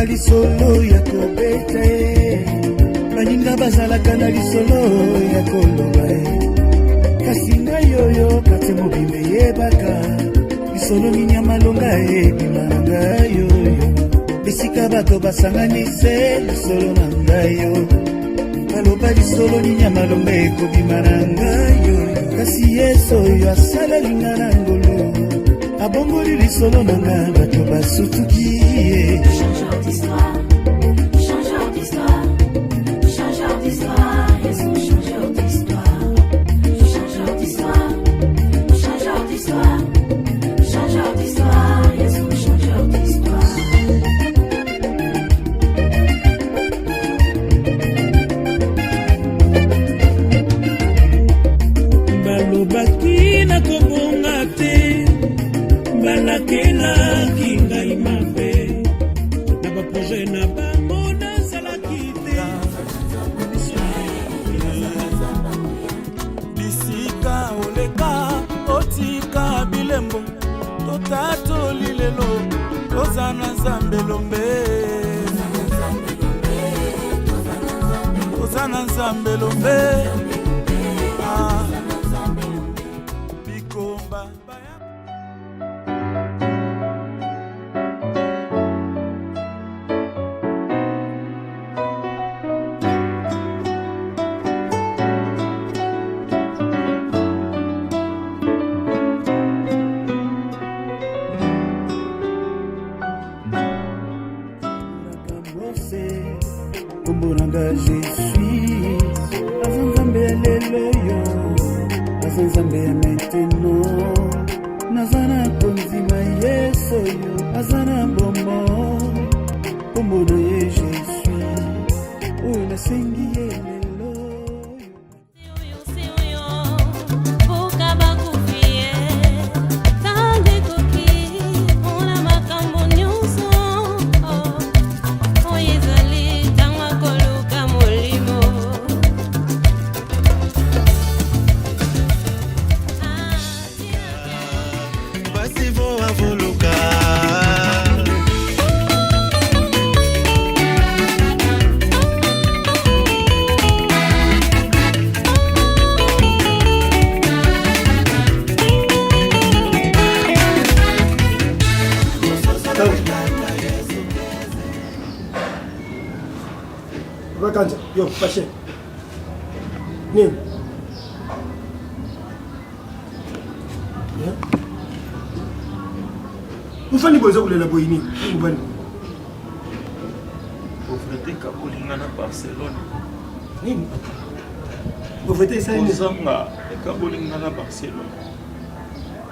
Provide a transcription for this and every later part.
lisolo ya kobeta baninga bazalaka na lisolo ya koloba kasi ngai oyo kati mobimbe yebaka lisolo ninya malonga ebima na ngai oyo bisika bato basanganise lisolo na ngai yo baloba lisolo ninya malonga ekobima na ngai oyo kasi yesu oyo asalalinga na ngolo abongoli lisolo na ngai bato basutuki changeur d'histoire, changeur d'histoire, changeur d'histoire, Yesu changeur d'histoire, changeur d'histoire, changeur d'histoire, changeur d'histoire, Yesu changeur d'histoire. balobaki na kobonga te balakelaki ngai mabe na baproje na bango nazalaki te bisika oleka otika bilembo totatoli lelo toza na nzambe lombe toza na nzambe lombe bikomba Kumbunanga je suis azanzambe lelo yo azanzambe maintenant nazana konzima yeso yo azana bomo kumbuna ye je suis una sengi lelo Kanja, yo, pashe. Nini? Mufani bozo kulela boyini. Ngubani? Ofrete kabolinga na Barcelone. Nini? Ofrete isa nini? Ozanga kabolinga na Barcelone.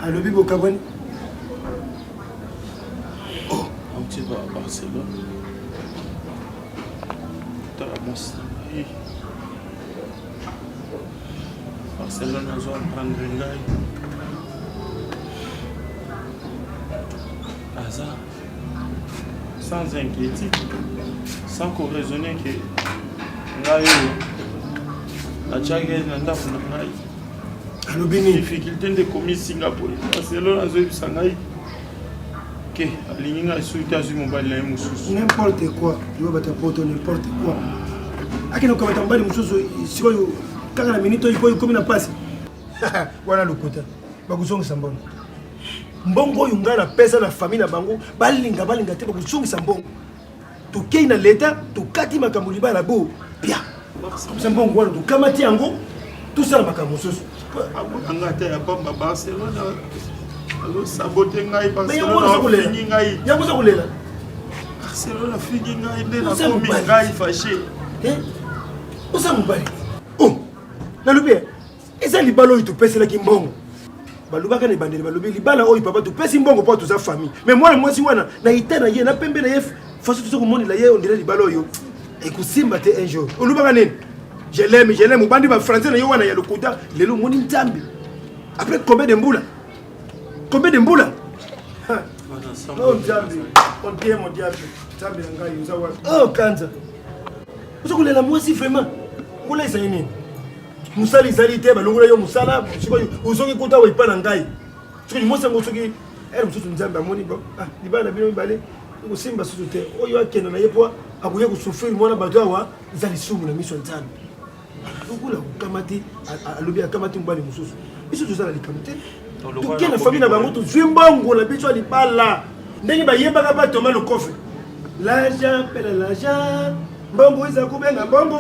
Alobi bo kabani? Oh, on tient à Barcelone. Barcelone a joué prendre ngai hasard sans inquiétude sans qu'on raisonner que ngai a tchagé na ndafu na ngai alobini difficulté de commis Singapour Barcelone a joué sangai que alinga sur États-Unis mobile na mususu n'importe quoi yo bata poto n'importe quoi akina kwa tambali mususu siko kaka na minito ipo ikomi na pasi wana lukuta bakusongisa mbongo mbongo yungana pesa na famille na bango balinga te bakusongisa mbongo tukei na leta tukati makambo libala bo pia mbongo wana tukamati yango tusala makambo mususu abanga te ya bomba Barcelone alo sabote ngai Barcelone fini ngai yakuza kulela Barcelone fini ngai nde na komi ngai fâché usa mubali oh nalubia eza libala oyo topeselaki mbongo balobaka na ebandeli balobi libala oyo papa topesi mbongo mpo toza famille mais mwana mwasi wana na ita na ye na pembe na ye faso toza komonela ye ondele libala oyo ekosimba te un jour olobaka nini je l'aime obandi bafrançais na yo wana ya lokuta lelo omoni nzambe après combien de mbula oh nzambe odie mon diable nzambe na ngai oza wapi oh kanza oza kolela mwasi vraiment ngula ezali nini musala ezali te balongola yo musala sikoyo ozongi kuta oepa na ngai soki mosango soki ere mosusu nzambe amoni bo libala na bino mibale Simba soute oyo akenda na yepo akuye kusufiri mwana bato awa zali sumu na miso nzambe. Ukula kamati alobi akamati mbali mususu. Biso tozala likamate. Tukena famille na bango tuzwi mbongo na biso alibala. Ndenge bayebaka ba Thomas le coffre. L'argent pèle l'argent. Mbongo iza kubenga mbongo.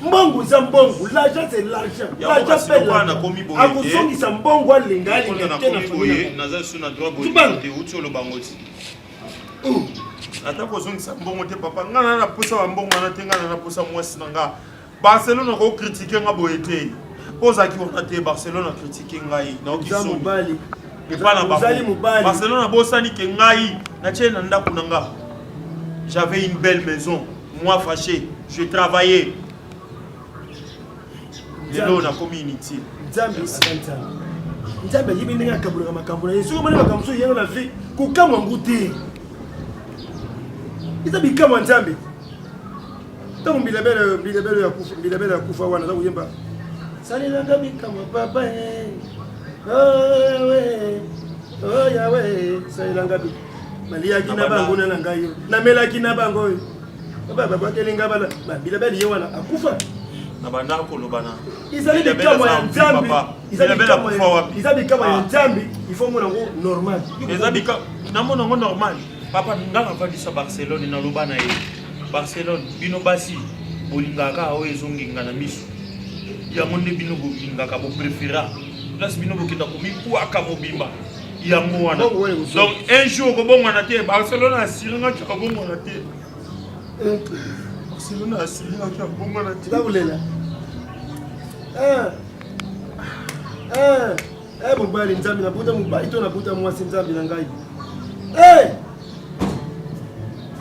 Mbongo za mbongo. L'argent c'est l'argent. L'argent pèle l'argent. Akusongisa mbongo alingali tena famille. Naza suna droit boyete uti lo bangoti. Ata kozongisa mbongo te papa ngana na posa wa mbongo na te ngana na posa mwasi na nga. Barcelone ko critiquer nga boyete. Posa ki wana te Barcelone a critiquer ngai na okiso. Mobali. Barcelone a bosani ke ngai na tchena ndako na nga. J'avais une belle maison, moi fâché, je travaillais. Lelo na community. Nzambe asantana. Nzambe yibi ndinga kabula makambo na Yesu mwana makambo yeno na vie kukamwa nguti. Ita bikama Nzambe. Tamu bilebele ya kufa wana za kuyemba. Sali nanga bikama papa oh we oh yawe sali nanga bi. Malia kina bango na ngai yo. Na mela kina bango yo. Baba bakelinga bala bilebele ye wana akufa. Na banda ko lobana. Izali bikama ya Nzambe. Izali bikama ya Nzambe, il faut mona ngo normal. Izali bikama na mona ngo normal. Papa ngala vandisa Barcelone na lobana ye. Barcelone bino basi bolingaka o ezonginga na miso. Ya monde bino bolingaka bo préféra. Place bino bokita ko mikuaka mobimba. Ya mwana. Donc un jour ko bongo na te Barcelone asiringa ka bongo na te. Barcelone asiringa ka bongo na te. Dabulela. Mobali Nzambe na buta mobali to na buta mwasi Nzambe na ngai.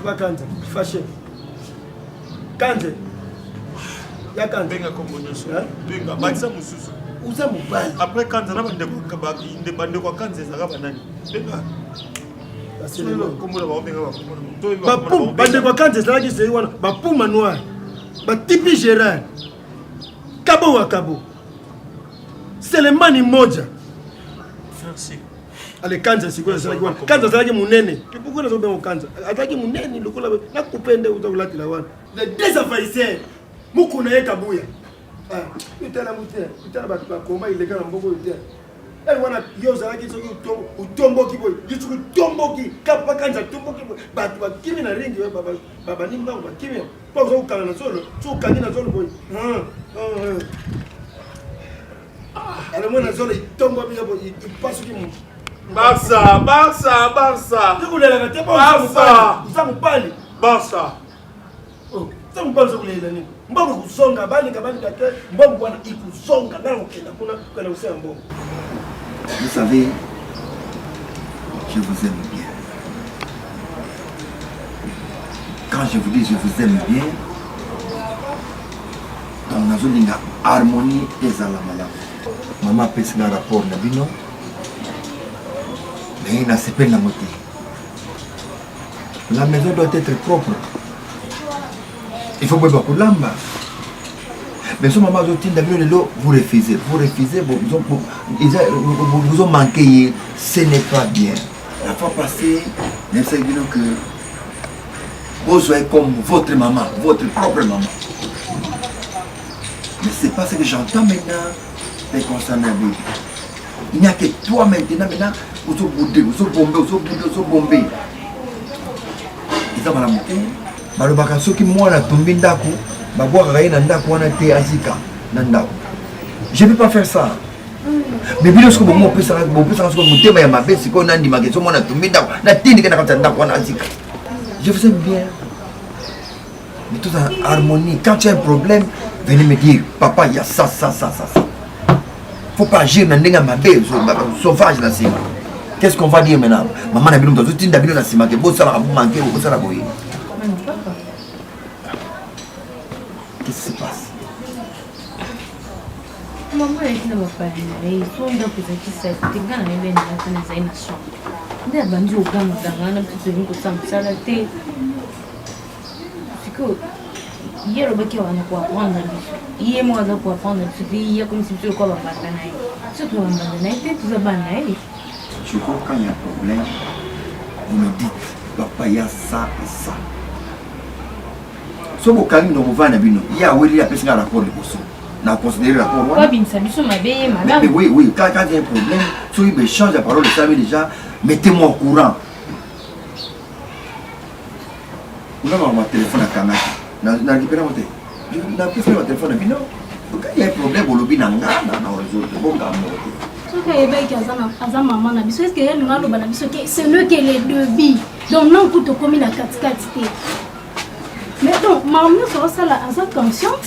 Vacanza, fâché. Kanze. Ya kanze. Benga kombonyoso. Benga batisa mususu. Uza mobali. Après kanze na bande ko kabaki inde bande ko kanze saka banani. Benga. Baselo komola ba benga ba komola. Bapum bande ko kanze saka ki wana. Bapum manoir. Ba tipi Gérard. Kabo wa kabo. Selemani moja. Merci. Ale kanza sikuwa sana kwa kanza zake munene kipuko na zobe kanza ataki munene lokola na kupende utakulati la wana le désavaisser muko na yeka buya utala mutia utala ba komba ile kana mboko utia wana yoza yake so utomboki boy yitu utomboki kapa kanza tomboki ba kimi na ringi baba nimba ba kimi pa uzo ukala na solo tu kanyi na solo boy ale mwana solo itombo bila boy ipasu ki mtu Barça. Mupali. Barça. Oh, ça mupali zokulela nini? Mbongo kusonga bali kake mbongo bwana ikusonga na ukenda kuna usema mbongo. Vous savez, je vous aime bien. Quand je vous dis je vous aime bien, dans la zone de harmonie et zalamala. Maman pèse un rapport na bino. Mais il n'a pas la moitié. La maison doit être propre. Il faut boire pour l'âme. Mais ce maman vous refusez. Vous ont manqué. Ce n'est pas bien. La fois passée, même ça dit que vous soyez comme votre maman, votre propre maman. Mais c'est pas ce que j'entends maintenant. Les concernés. Il n'y a que toi maintenant. Vous êtes bombé. Ils ont malamuté. Malobaka soki mwana tombi ndako, babwaka kaye na ndako wana te azika na ndako. Je ne peux pas faire ça. Mais bien sûr que bon peut ça que mutema ya mabe siko nandi makeso mwana tombi ndako na tindi kana kata ndako wana azika. Je vous aime bien. Mais tout en harmonie. Quand tu as un problème, venez me dire papa, il y a ça. Faut pas agir dans les mabe sauvage là c'est. Qu'est-ce qu'on va dire maintenant? Maman n'a pas tout tinda bino na sima ke bo sala vous manquer ou sala boy. Qu'est-ce qui se passe? Maman est là papa et son donc qui s'est tingana na bene na tena za ina shamba. Ndio banjo kama dangana mtoto niko samsala te. Siko yero baki wanakuwa prendre iye mwaza kuwa prendre tuki ya comme si tu quoi bambana naye. Surtout bambana naye te tu zabana naye. Je crois quand il y a un problème, vous me dites. papa, il y a ça et ça. Si vous avez un il y a un rapport de bosso. On considéré le rapport. Oui, quand il y a un problème, si vous changez la parole, vous savez déjà, mettez-moi au courant. Vous avez mon téléphone à Kanaki. Je n'ai récupéré mon téléphone à Bino. Quand il y a un problème, vous l'obéissez dans le réseau. C'est le que les deux billes. Donc, non, pour te commis la 4-4. Mais donc, maman, ça là, elle est consciente.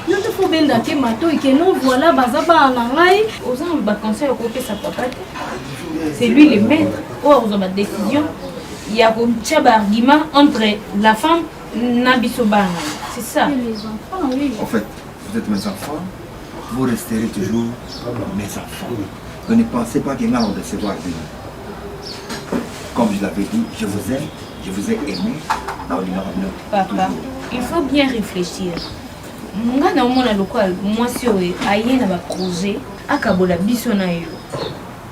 Nous te faut bien d'aller mato et que nous voilà, bazaba en anglais. Aux gens, le conseil au côté sa papa. C'est lui le maître. Or, aux hommes décision, il y a un argument entre la femme et Nabisobana. C'est ça. Les enfants, oui. En fait, vous êtes mes enfants, vous resterez toujours mes enfants. Donc ne pensez pas qu'il y a un recevoir de vous. Comme je l'avais dit, je vous aime, je vous ai aimé. Papa, il faut bien réfléchir. Moi, dans mon local, moi, si il y a un projet, à Kabola, Bissona,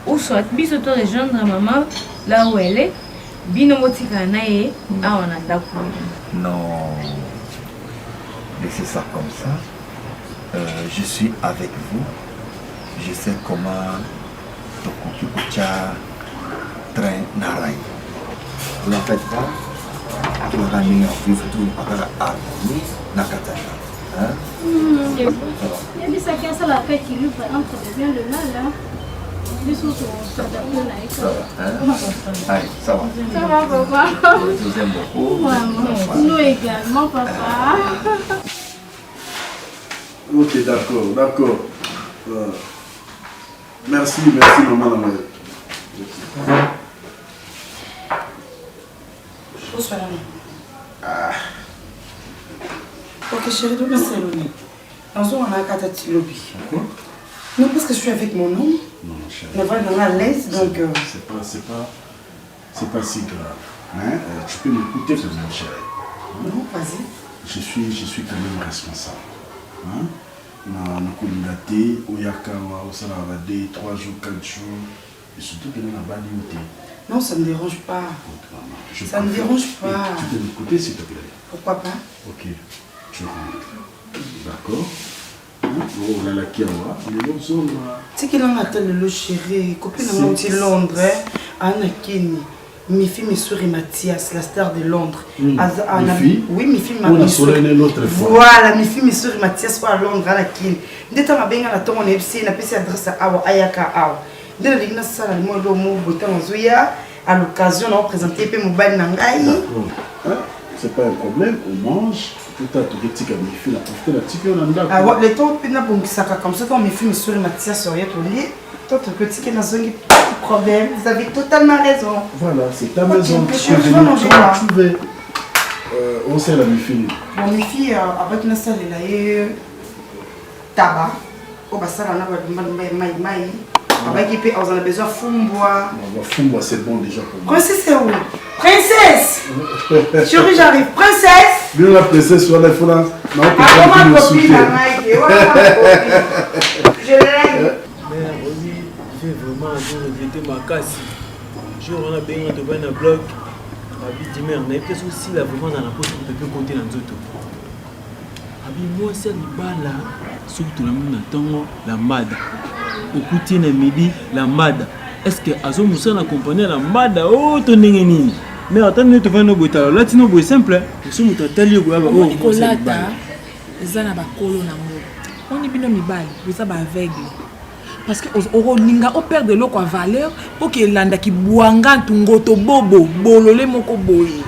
ou soit Bissoto rejoindre maman là où elle est, Binomotika Nae, à Onandaku. Non, laissez ça comme ça. Je suis avec vous. Je sais comment Tokukucha train Narai. Vous n'en faites pas. Tu vas ramener en plus tout à la harmonie Nakatana. Il y a des sacs à la fête qui lui entre bien le mal. Allez, ça va. Ça va, papa. Je vous aime beaucoup. Nous également, papa. Ok, d'accord. Merci, maman. Bonsoir. Ok, chérie, d'où est-ce que on a un lobby. Non, parce que je suis avec mon homme. Non, chérie. On va dans à l'aise, donc... C'est pas si grave. Hein? Tu peux m'écouter quand même, chérie. Non, vas-y. Je suis quand même responsable. Hein? Na kolilate oyakawa osala 2, 3 jours, 4 jours et surtout que na bali ute. Non, ça ne me dérange pas. Ça ne me dérange pas. Tu peux m'écouter s'il te plaît. Pourquoi pas? Ok, je rentre. D'accord. Oh là là, qui a les autres sont là. Tu sais qu'il en a tel le chéri, copine de mon petit Londres, Anna Kenny. Mes filles, mes soeurs et Mathias, la star de Londres. Mes filles? Oui, mes filles, On a soleil l'autre fois. Voilà, mes filles, mes soeurs et Mathias sont à Londres, à la Kin. Dès que tu as bien à ton FC, na PC adresse à Awa, Ayaka Awa. Dès que tu as ça, le mot à l'occasion, on va présenter mon bain Nangaï. D'accord. C'est pas un problème, on mange. Tout à tout, petit comme mes filles, la profiter la petite, on a ah ouais, les temps, puis na bon ça comme ça, quand mes filles, mes soeurs et Mathias sont au lit. Toi, tu petit qui n'a pas de problème. Vous avez totalement raison. Voilà, c'est ta maison. Je vais manger là. On sait la mi-fille. Bon, mes filles, avec une salle là, tabac. Au bassin, on a maï. Avec qui on a besoin de fumbois. Fumbois, c'est bon déjà pour moi. Princesse, c'est où? Princesse! Chérie, j'arrive. Princesse! Bien la princesse, soit là, il faut là. Ah, comment copine, je l'aime. J'ai vraiment regretté ma casse. Je rentre bien dans le bloc. Je me dis, mais aussi là, vraiment dans la poche, on peut compter dans le moi, c'est le bas là. Surtout le monde attend la mada. Au côté de midi, la mada. Est-ce que Azo Moussa a accompagné la mada? Oh, ton nini. Mais attendez, tu vas nous boire. Là, tu nous bois simple. Nous sommes au tali au bois. Oh, Nicolas, Zana Bakolo Nango. On est bien mibal, vous savez aveugle. Parce que au ninga au perd de l'eau quoi valeur pour que landa ki buanga tungoto bobo bolole moko boyi.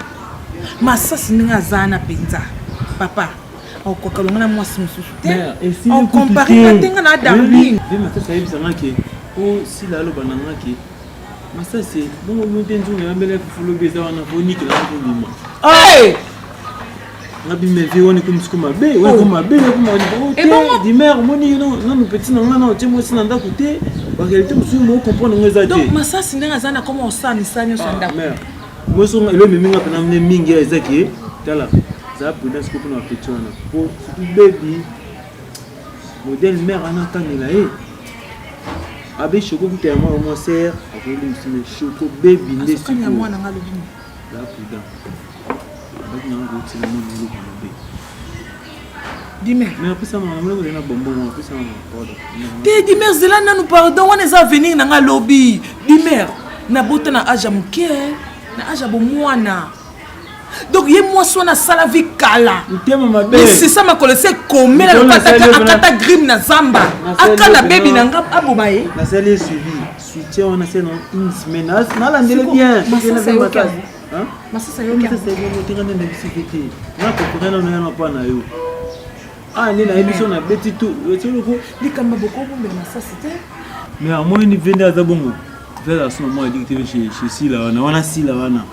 Massa sininga zana penza. Papa, on kokalonga moi sumususu. On compare matenga na darling. Dis mais ça y est ça que oh si la lo bananga ki. Massa c'est bon monter nzunga yambele fulo beza wana boni que la boni. Hey! Nabi me vie on est comme ce qu'on m'a bé, on comme m'a bé, comme on dit. Dis mère moni non petit non tu moi si nanda côté, en réalité monsieur moi comprendre on les donc massa sininga zana comment on sani sanyo sanda. Mère. Moi son le minga pana mne mingi ezaki tala. Ça prudence ko na petit wana. Pour surtout baby modèle mère ana kanela Avec choco qui est mon serre, avec le choco baby de ce moi n'a pas le bien. Là prudent. Avec un gros petit moment de l'eau. Dis-moi. Mais après ça, on a un bonbon, après ça, on a dis-moi, c'est là nous pardon, on est à venir dans le lobby. Dis-moi, na bota na aja muke, na aja bomwana. Donc il y a moi soit na sala vie kala. Mais c'est ça ma collègue, c'est comme la akata grim na zamba. Akala baby na ngap abomaye. La salle est suivie. Soutien on a c'est une semaine. Na landele bien. Hein? Mais ça c'est OK. Ça c'est bien monter dans la difficulté. Na ko na na pas na yo. Ah ni na émission na beti tout. Tu le ko li kamba boko bombe na ça c'était. Mais à moi ni vende à zabongo. Vers à ce moment il dit que chez Sila wana Sila wana.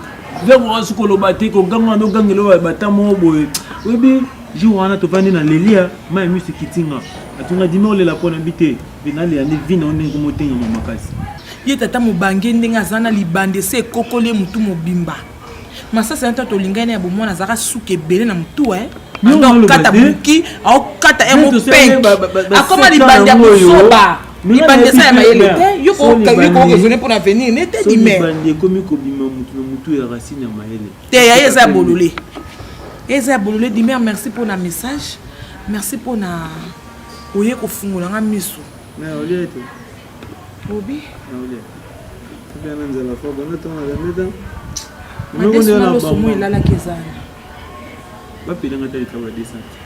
Vers moi ce ko lo baté ko ganga no gangelo batamo boy. Oui jour wana to vandi na lelia ma musique kitinga. Atunga dimo le la pona bité. Binali ya ni vina on ngo motenga makasi. Ye tata mobange ndenga zana libande se kokole mutu mobimba. Masa c'est un to lingane ya bomona zaka suke belé na mutu donc kata buki au kata emo peng. Akoma libande ya soba. Libande ça ya mayele te yo ko raisonner pour l'avenir n'était dit mais libande komi ko bima mutu ya racine ya mayele. Te ya eza bololé. Eza bololé dit merci pour la message. Merci pour na oye ko fungola nga miso. Mais olé te. Obi. Olé. Bien nzela fo bona to na gameda. Madesi na lo somo ilala kezana. Ba pelanga tali travail descente.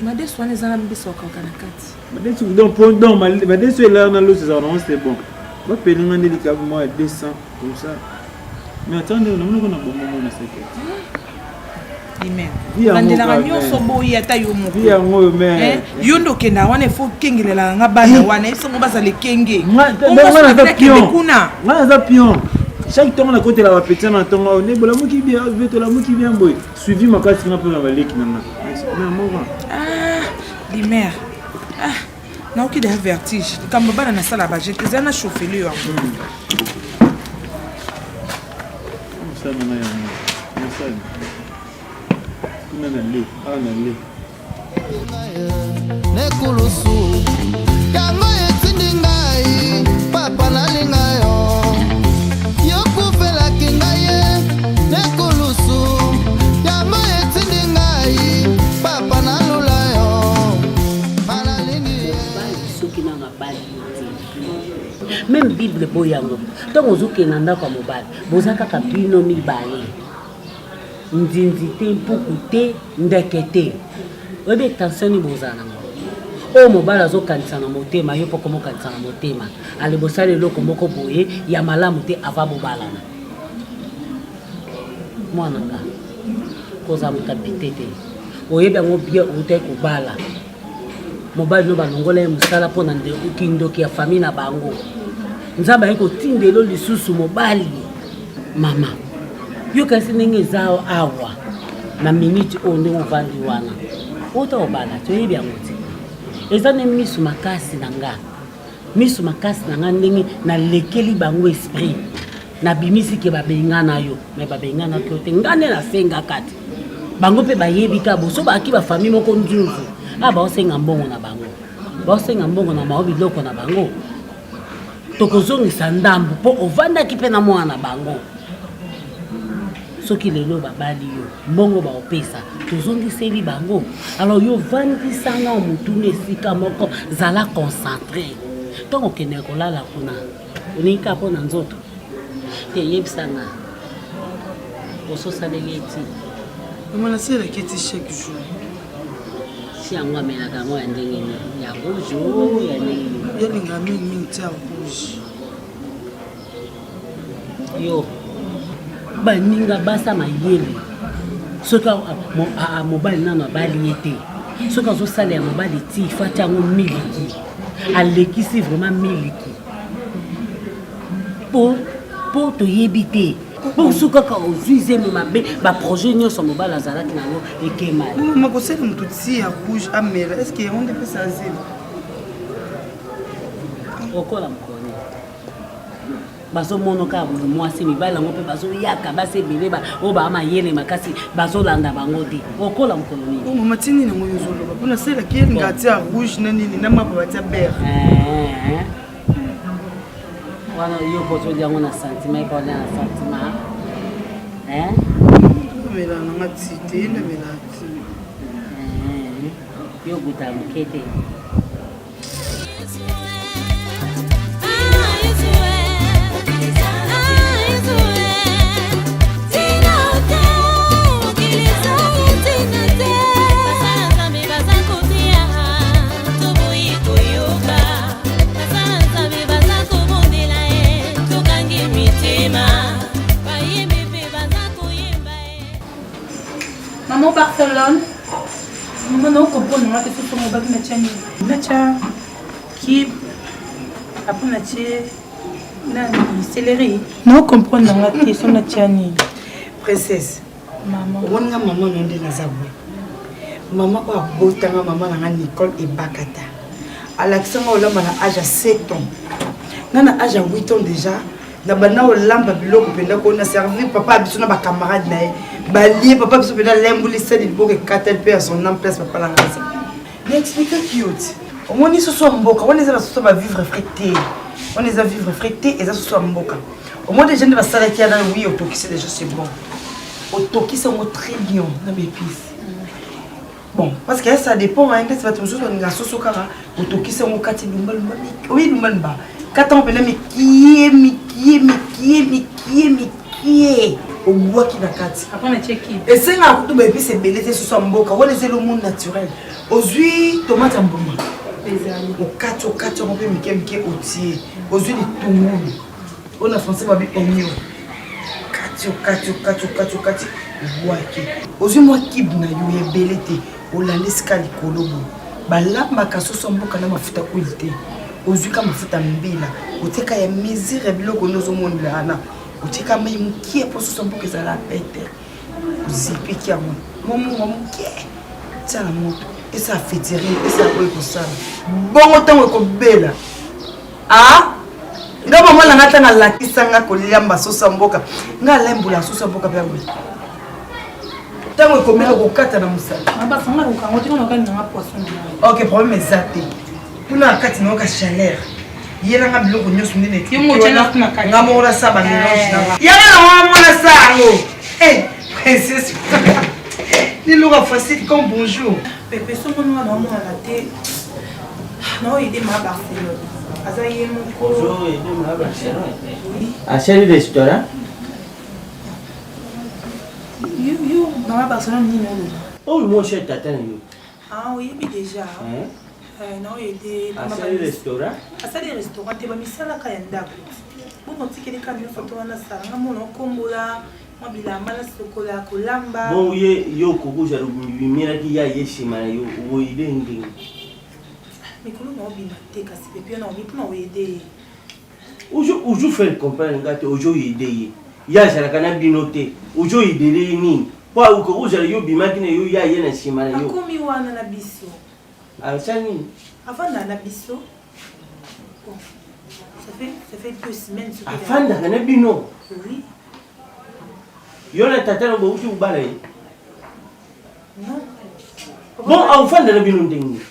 Madesi wana ezana mbiso kana kati. Madesi donc pendant madesi là na lo c'est c'est bon. Ba pelanga ndeli ka moi 200 comme ça. Mais attendez, on a mon bon na secret. Amen. Bandela nyonso boyi ata yo moko. Via ngo mais. Yo ndo kenda wana fo kengelela nga bana wana eso ngo bazale kenge. Ngwana za pion. Ngwana za pion. Chaque temps on a côté la petite na tonga on est bola muki bien, veto la muki bien boy. Suivi ma kasi na pona baleki nana. Mais moi. Di mère. Na oki de vertige. Kamba bana na sala ba j'étais na chauffer lui. Ça na ya. Ça. Nanale, anale. Nekulusu. Yango etindi ngai, papa nalinga yo. Yokufela kingaye, nekulusu. Yango etindi ngai, papa nalula yo. Malalingi. Soki nanga bali. Même Bible boyango. Donc ozuki nanda kwa mobali. Bozaka kapino mibale. Ndinzi te mpuku te ndeke te obe tension ni bozana o mobala zo kanisa na motema yo poko mokanisa na motema ale bosale loko moko boye ya malamu te ava bobalana mwana nga koza mutapite te oyebe ngo bien ute kubala mobali no balongola musala pona nde ukindoki ya famille na bango nzaba yeko tindelo lisusu mobali mama yo kasi nenge zao awa na minute onde ovandi wana ota obala to yebi amuti ezane misu makasi nanga ndenge na lekeli bango esprit na bimisi ke babenga na yo me babenga na ko te ngane na senga kati bango pe bayebi ka boso ba ki ba famille moko nzuzu aba osenga mbongo na bango ba osenga mbongo na maobi loko na bango tokozongisa ndambu po ovanda ki pe na mwana bango soki lelo babali yo mbongo ba opesa tozongiseli bango alors yo vandisanga mutune esika moko zala concentré tongo kende kolala kuna unika pona nzoto te yebisanga ososaleli eti omona sela keti chaque jour si yango amenaka ngo ya ndenge ya rouge ya ndenge yalinga mingi tia rouge yo baninga basa mayele soka mobali nano abali ye te soki azosala ya mobali ti fati yango miliki alekisi vraiment miliki po toyebi te po so kaka ozwi zemi mabe baprojet nyonso mobali azalaki nango ekemali makosala moto ti ya rouge amela est ce que yango nde mpesa azemi okola mokoni bazomona kaka mwasi mibali yango mpe bazoyaka basi ebele oyo bamayele makasi bazolanda bango te okola mokolo nini mama ti nini yango yozoloba mpona selaki elinga atia rouge na nini na mapa batia bere wana yo poto dia ngona sentiment ko na sentiment mela nanga tite na mela yo buta mkete Maman Barcelone, maman non comprendre moi que c'est pour mon bac Natchani. Natcha qui après Natché na céleri. Non comprendre moi que c'est Natchani. Princesse. Maman. On a maman non de Nazabou. Maman a botanga maman na Nicole et Bakata. Alexandre Olamba na âge à 7 ans. Nana âge à 8 ans déjà. Na bana olamba biloko penda ko na servir papa biso na ba camarade na balié papa biso penda lembuli sali boke katel pe à son nom place papa la ngasa l'explique cute au moins ce soit mboka on les a so ba vivre frété on les a vivre frété et ça ce soit mboka au moins déjà ne va sala kia na oui autokisi déjà c'est bon autokisi on très bien na bépis bon parce que ça dépend hein que ça va toujours on la soso kara autokisi on kati lumba oui lumba ba 4 ans pena mais qui est au bois qui n'a qu'à après on a checké et c'est là tout bébé c'est belé c'est sur mboka on les le monde naturel aux huiles tomates en bomba au 4 on peut mike otier aux huiles de toumou on a français babi oignon 4 bois qui aux huiles moi qui na yo belé te o la lescali kolobo balamba kaso so mboka na mafuta kulte ozuka mafuta mbila oteka ya misère biloko nozo mondela ana oteka mai mukie poso so mboka za la pete ozipi kia momo mukie tsala moto et ça fait tirer et ça boy ko sala bongo tango ko bela nga mama na ngata na lakisa nga ko liamba sosa mboka nga lembula sosa mboka bya we tango ko mela ko kata na musala maba sanga ko kango tiko na kana na poisson OK problème exact kuna kati na ka chaleur yela nga biloko nyoso ndene yo mo tena kuna kati nga mo ra saba mélange na yala na mo na sango princesse ni loga facile comme bonjour pepe so mo na mo na te no ide ma Barcelone aza ye mo ko bonjour ide ma Barcelone à quel restaurant yo na Barcelone ni no oh mon cher tata yo oui mais déjà non aider à quel restaurant à des restaurants te ba misala ka yanda bon tikeli ka mi photo wana sala mo no kombola mo bilamba na sokola kolamba bon yo kokuja rumimira ki ya yeshima yo wo idengi mikolo no bina te kasi pepe na mi pona aider ojo faire comprendre ngate ojo aider ya sala kana binote ojo aider ni po ukokuja yo bimaki na yo ya yena shima yo akomi wana na biso Alchani. Avant d'ana biso. Bon. Ça fait 2 semaines. Avant d'ana bino. Oui. Yona tata no bouti ubala yi. Non. Bon, avant d'ana bino ndengi.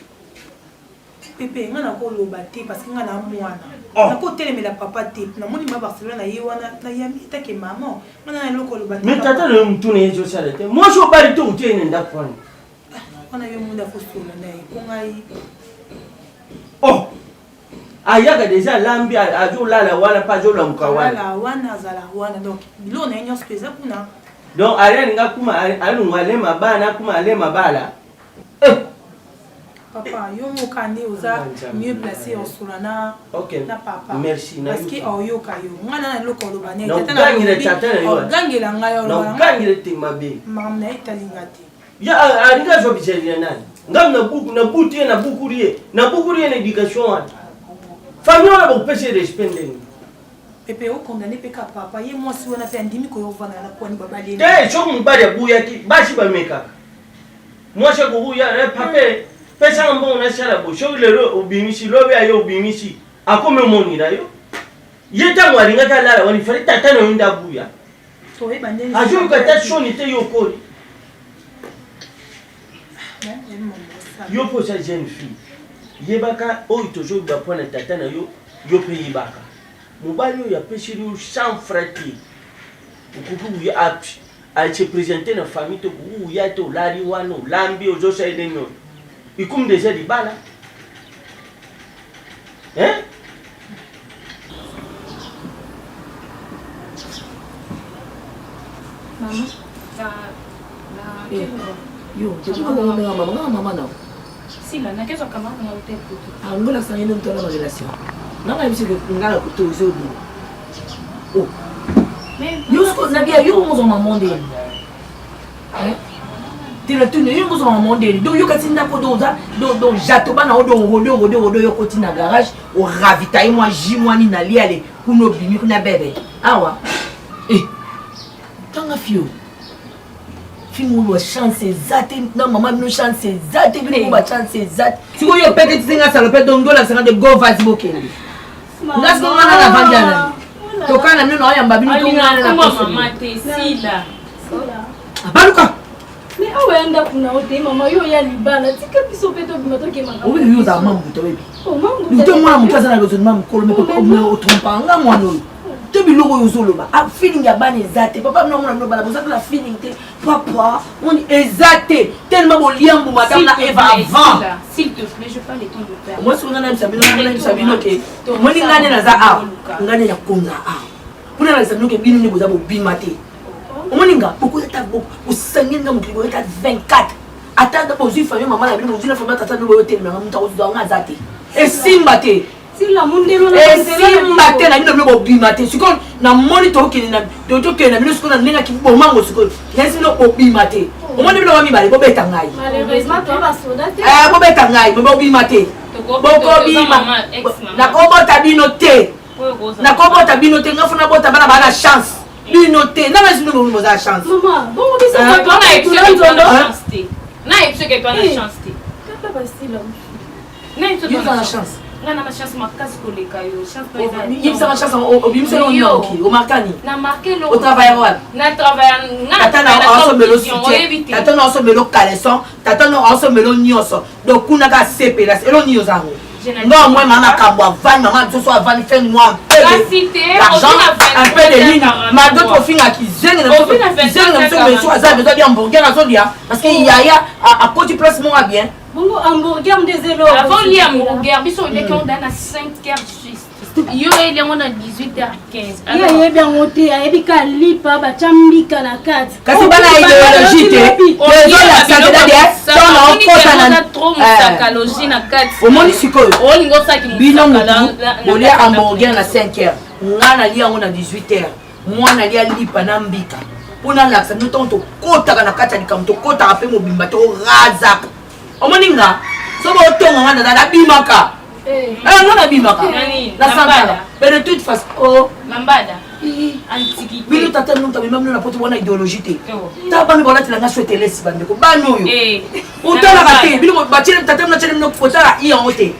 Pepe ngana ko loba te parce que ngana mwana. Na ko telemela papa te. Na moni ma Barcelone na yewana na yami ta ke maman. Ngana na loko loba te. Mais tata no mtune yejo salete. Moi je bari to utene ndafani. On a eu mon afostole naï. Oh! Ayaka déjà lambi ajo lala wana pa jo la mkawana. La wana zala wana donc bilo na nyo speza kuna. Donc ale nga kuma alu ngale mabana kuma ale mabala. Papa yo mo kande oza mieux placé en solana. OK. Na papa. Merci na. Parce que oyo kayo. Ngana na loko loba ne tata na. Gangile tata na yo. Gangila ngayo loba. Donc gangile te mabe. Mam na italingati. Ya aringa zo bichelia nani ngam na buti na bukurie na éducation wana famille wana bopese respect ndeni pepe o condamné peka papa ye moi si wana pe ndimi ko yovana na kwani baba le cho mbali buya ki bashi ba meka moi je ko ya pape pesa mbon na shala bo sho le obimisi lobe ayo obimisi akome moni da yo yeta mwaringa kala wani fari tata no nda buya to e bande ajo ka ta shoni te yo kori yo pour cette jeune fille yebaka o itojo ba pona tata na yo pe yebaka mobali oyo apeseli yo sans frate okoki uya api ache présenter na famille to uya te olali wana olambi ozosala nini oyo ikumu déjà libala hein Maman, yo mama na si là, n'a qu'à comment on a été pour tout. ngola sangi ndo mtona ma relation nanga bisi ko ngala kutozo bi oh yusko na bia yo mo zo mamonde hein tira tune yo mo zo mamonde do yo katinda ko do jato bana odo rodo yo kotina garage o ravitailler moi ji moi ni na liale kuno bimi kuna bebe awa tanga fio Fimo chance zate non maman no chance zate bino ba chance zate siko yo pete tsinga salopette donc dola sanga de go vas bokende ngas ko ngana na vandana to kana mino ya mbabini to ngana na maman te sila baluka mais awenda kuna ote mama yo ya libala tika biso peto bimato ke manga obi yo za mambu to bebi oh mambu nto mwana mutasa na gozo mambu kolo me papa o trompa nga mwana oyo to biloko yo zoloba a feeling ya bana ezate papa mna mwana bana boza la feeling te papa on ezate tellement bon liambu madame na Eva avant s'il te plaît je parle de ton père moi si on a même sabino ke moni ngane na za a ngane ya konza a puna na sabino ke bino ni boza bo bimate omoni nga beaucoup ta beaucoup usangenga muklibo ta 24 atanda bozi famille maman na bino bozi na famille tata no hotel mais ngamuta ozo nga zate e simba te sila mundelo na simba te na bino bo bimate siko na moni to ke na to ke na bino siko na nenga ki bo mango siko yesi no bo bimate omoni bino wa mi bale bo beta ngai malheureusement to ba soda te bo beta ngai bo bimate boko bima na ko bota bino te na ko bota bino te ngafuna bota bana bana chance bino te na ba sino bo za chance maman bongo biso toi na chance te na epse que toi na chance te kapa ba sila na epse yo za chance na chance makasi koleka yo chance pas yimsa ma chance obimse no nyoki o markani na marqué lo au travail wa na travail na tata na ensemble lo soutien tata na ensemble lo caleçon tata na ensemble lo nyoso donc kuna ka sepela elo nyo zango non moi maman kambo van maman tout soit van fin moi un peu un peu de ligne ma d'autres filles qui zeng na so ça besoin bien hamburger à sodia parce que il y a à côté place moi bien bongo hamburger mdezelo avant li hamburger biso ile qu'on donne à 5h juste yo ile on a 18h15 ya yebya ngote ayebika lipa bachambika na kati kasi bana idéologie te la santé dans on na trop musakalogie na kati omoni sikoyo olingo saki bino oli hamburger na 5h ngana lia on na 18h mwana lia lipa na mbika pona laksa mito to kota na kati ya kamto kota ape mobimba to razaka omoni nga sobo otonga ngana na bimaka ngana bimaka na santala mais de toute façon oh mambada antiquité bino tata nous tamema mino na poto wana idéologie te ta bami bona tilanga souhaiter les bandeko bani oyo utala ka te bino bachele tata mna chele mno potala i en ote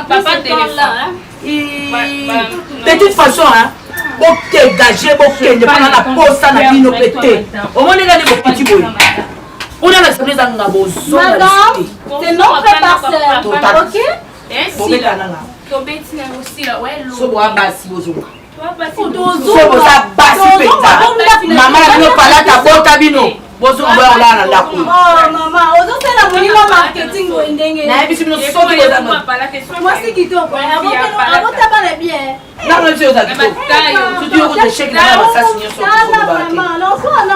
papa téléphone de toute façon hein bon dégager bon kende pendant la posta na bino pété au moins les gars petit boy on a la surprise à ngabo madame c'est notre parcelle ok bon mais là to beti na aussi là ouais so bo abasi bozunga so za basi peta mama na bino palata bota bino bozunga ba olana ndako oh mama ozosela mulima marketing ndenge na biso bino so ki boza moi c'est kitoko abota bana bien na no sio za kitoko tutu yoko de chèque na ba sasi nyoso ko ba mama no so na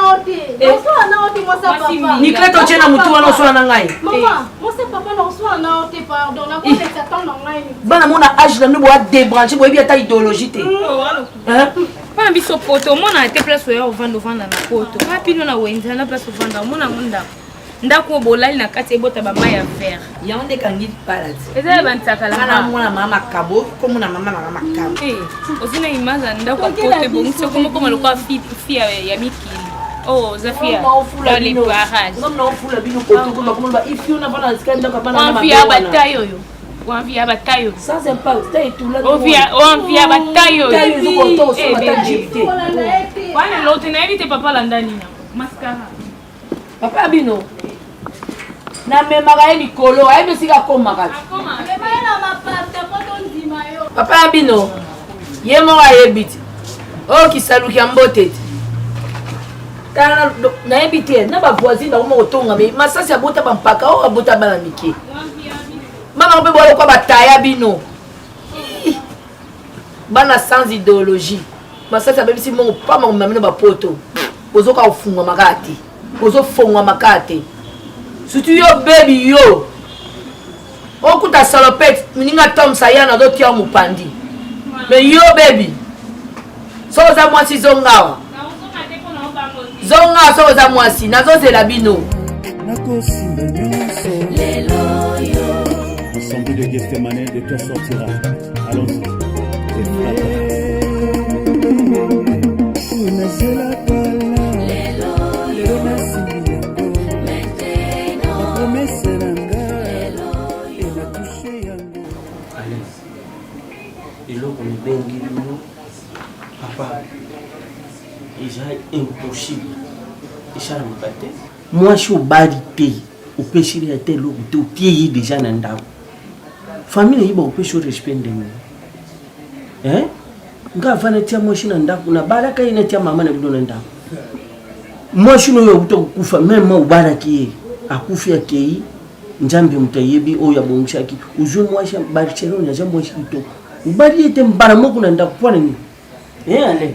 oti moi ça papa ni kleto chena mutu wana so na ngai mama moi c'est papa no so na oti pardon na ko c'est satan na ngai bana mona âge na no bo débrancher bo bi ata idéologie te hein pana biso poto omona te place oyo ovanda na poto mapino na wenza na place ovanda omona ndako ndako bolali na kati ebota bamai ya vert yango nde kangi palate eza bantakala kana mwana mama kabo komo na mama na makabo ozina image ya ndako poto ebongisi okoma lokwa fi ya mikili oh zafia dans les parages ngomna ofula bino poto ko bakomba if you na bana skanda ka bana na via bataille oyo Wanvia bataille. Sans impact, c'est tout là. Wanvia bataille. Voilà l'autre n'a évité papa landani. Mascara. Papa Abino. Na memaka ye likolo, ayebi esika akomaka. Mema na mapata poto ndima yo. Papa Abino. ye moko ayebi te oyo kisaluki ya mbote te tala nayebi te na bavoisine bango moko tongame masasi abota bampaka oyo abota bana mike bana mpe bolokwa bataya bino bana sans idéologie masasi abebisi mongo pa makomba bino bapoto ozoka kofungwa maka te ozofongwa maka te surtout yo bebi yo okuta salopete mininga tomsa ya nazotia mopandi me yo bebi so oza mwasi zongawa zongawa so oza mwasi nazozela bino nakosimba nyonso ensemble de Gethsemane de toi sortira allons-y nazela pala lelo nasimbi yango napromese nanga enatushe yango eloko mibengi bino papa eza impossible esalamaka te mwasi obali te opesili ya te eloko te otie ye deja na ndako famille nayiba opesi o respect ndenge nga avana tia mwasi na ndako nabalaka ye natia mama na bino na ndako mwasi noyo okuta kokufa meme obalaki ye akufi akei nzambe moto ayebi oyo abongisaki ozwi mwasi ya barcelone aza mwasi kitoko obali ye te mbala moko na ndako mpona nini ale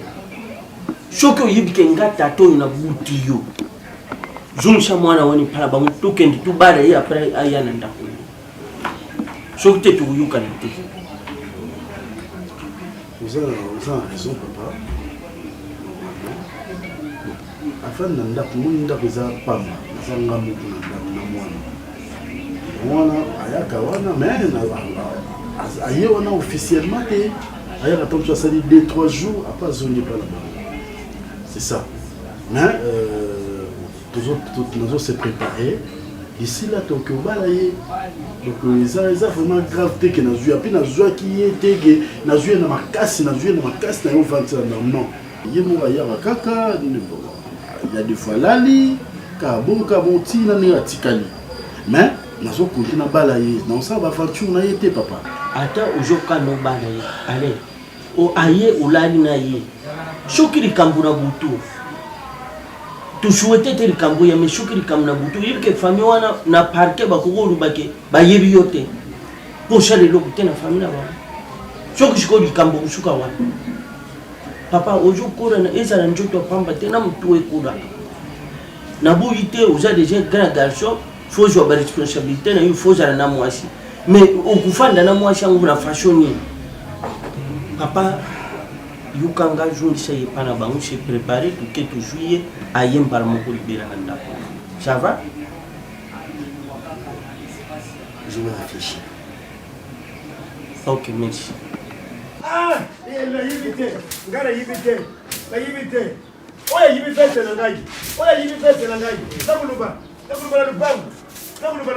soki oyebike nga tata oyo nabuti yo zongisa mwana wani mpala bango tokende tobala ye apres aya na ndako soki te tokoyokana te Vous avez raison, papa. Afin de ndako eza pamba nazanga mutu na ndako na mwana ayaka wana mais aye wana officiellement te ayaka tant que ça dit 2-3 jours après zone pas là-bas. C'est ça. Mais nous se préparer ici là donc balaye donc ça vraiment grave te que na zua puis na zua qui était que na zua na makasi na yo vente non yemo ya kaka il y a des fois lali kabo tina ni atikali mais nazo continue balaye na ça ba aventure na été papa ata ojoka no balaye allez o aye olali na ye shokiri kambuna butu tu souhaite te likambo ya meshuki likambo na butu yibike famille wana na parke bakogolu bake bayebi yote po shale lo te na famille wana shoki shiko likambo ushuka wana papa ojo kora na eza na njoto pamba te na mtu ekula na bu yite oza déjà grand garçon faut jouer ba responsabilité na yo faut jara na mwasi mais okufanda na mwasi yangu na fashion papa yukanga jundisa ye pana bango se préparer pour que tu juillet ayem par mon libérer na ndako ça va je vais réfléchir ok merci la yibite ngara yibite la yibite oya yibite na ngai takuluba na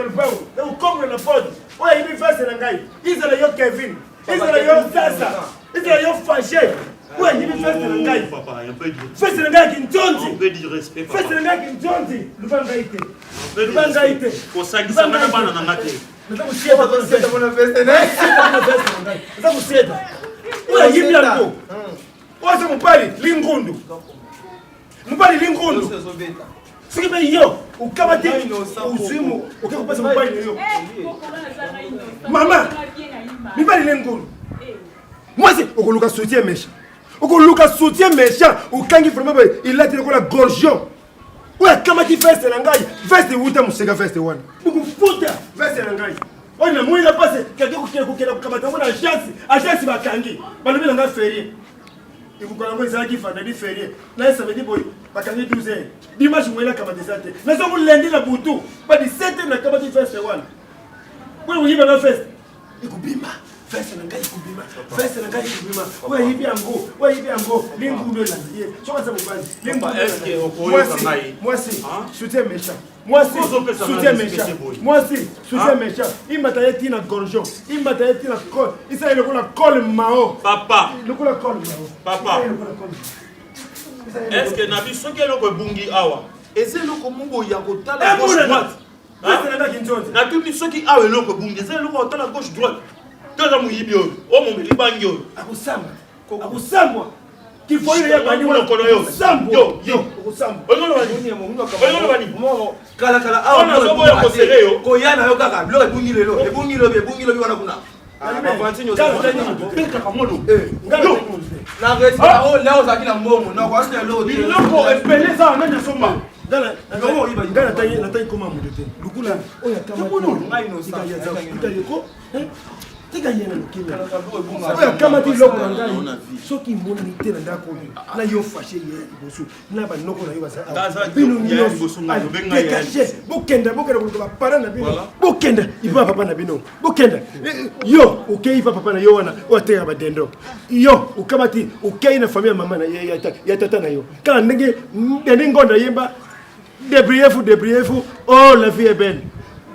lubangu na ukomwe na pod oya yibite na ngai izala yo Kevin izala yo sasa izala yo fâché. Ouais, il me fait le gars. Papa, il y a un peu de respect. Fais le gars qui me un peu de respect, papa. Fais le gars qui me le bangaïté. Le bangaïté. Pour ça, il s'en va dans la maté. Mais ça vous sied, ça vous sied, ça vous sied, ça vous sied. Ouais, il y a bien. Ouais, c'est mon pari, Lingundu. Mon pari, Lingundu. Ce qui est yo, au Kabati, au Sumo, au Kabati, c'est mon pari, yo. Maman, mon pari, Lingundu. Moi, c'est au Lucas soutien méchant. Au Lucas soutien méchant. Au Kangi, vraiment, il a dit que la gorgeon. Ouais, comment tu fais ce langai? Fais ce Wuta Moussega, fais ce one. Vous foutez, fais ce langai. On a moins passé. Quelqu'un qui a agence va Kangi. Malgré l'angai férié. Et vous connaissez ça qui fait des fériés. Là, ça veut dire que pas Kangi 12 heures. Dimanche, vous avez la camarade. Mais ça, vous lundi la boutou. Pas 17 heures, la camarade fait ce one. Oui, vous avez fait. Et vous bima. Fais un gars qui bima, fais un gars qui bima. Ouais, il vient en gros, Lingundo là. Tu vois ça mon père. Lingundo. Est-ce que moi si, soutien méchant. Moi si, soutien méchant. Moi si, soutien méchant. Il m'a taillé tina gorgeon. Il m'a taillé tina col. Il s'est le col mao. Papa. Le col mao. Papa. Est-ce que nabi soki eloko bungi awa? Eze eloko mungo ya kotala gauche droite. Na tubi soki awa eloko bungi, eze eloko kotala gauche droite. Quand on m'a dit, oh mon petit bango, akusambwa kifoile ya bani Yo, yo. Kala kala Ona zobo ya kosele yo. Koyana yo kaka bilo ebungilo wana kuna. Na resta o leo za kila mbomo na kwa sina leo. Biloko epeleza nani asoma. Ngana tayi koma mudete. Lukula oya kama ngai no sa. Ko tika yena lukila. Oya kama ti loko ngai. Soki mboni te na ndako na yo fâché ye bosu. Na ba noko na yo basa. Bino nyo bosu ngayo benga ya. Bokenda ko para na bino. Bokenda iba papa na bino. Bokenda. Yo okay papa na yo wana otera ba dendo. Yo ukamati okay na familia mama na ya tata na yo. Kana ndenge ngonda yemba debriefu oh la vie est belle.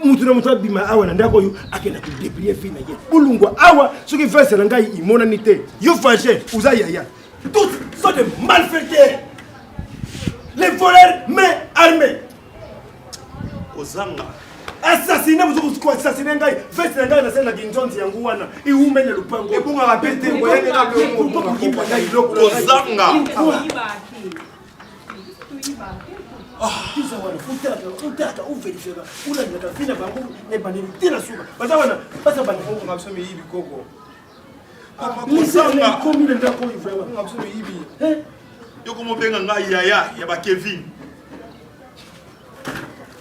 Mutu bima awa na ndako yo akena ku debriefu na ye. Bulungwa awa soki verse na ngai imona nite. Yo fâché uza yaya. Tous sont des malfaiteurs. Les voleurs main armée. Ozanga. Assassiner vous ko assassiner ngai. Verse na ngai na sena kinjonzi yangu wana. Iume na lupango. Ebunga rapete ngoyene na biloko. Ozanga. Kisa wana futaka uverifika ula ndaka fina bangu ne banini tena suka basa wana basa bana Mungu ngabisome yibi koko. Ozanga komi na ndako ivewa ngabisome yibi. Yoko mobenga ngai ya ba Kevin.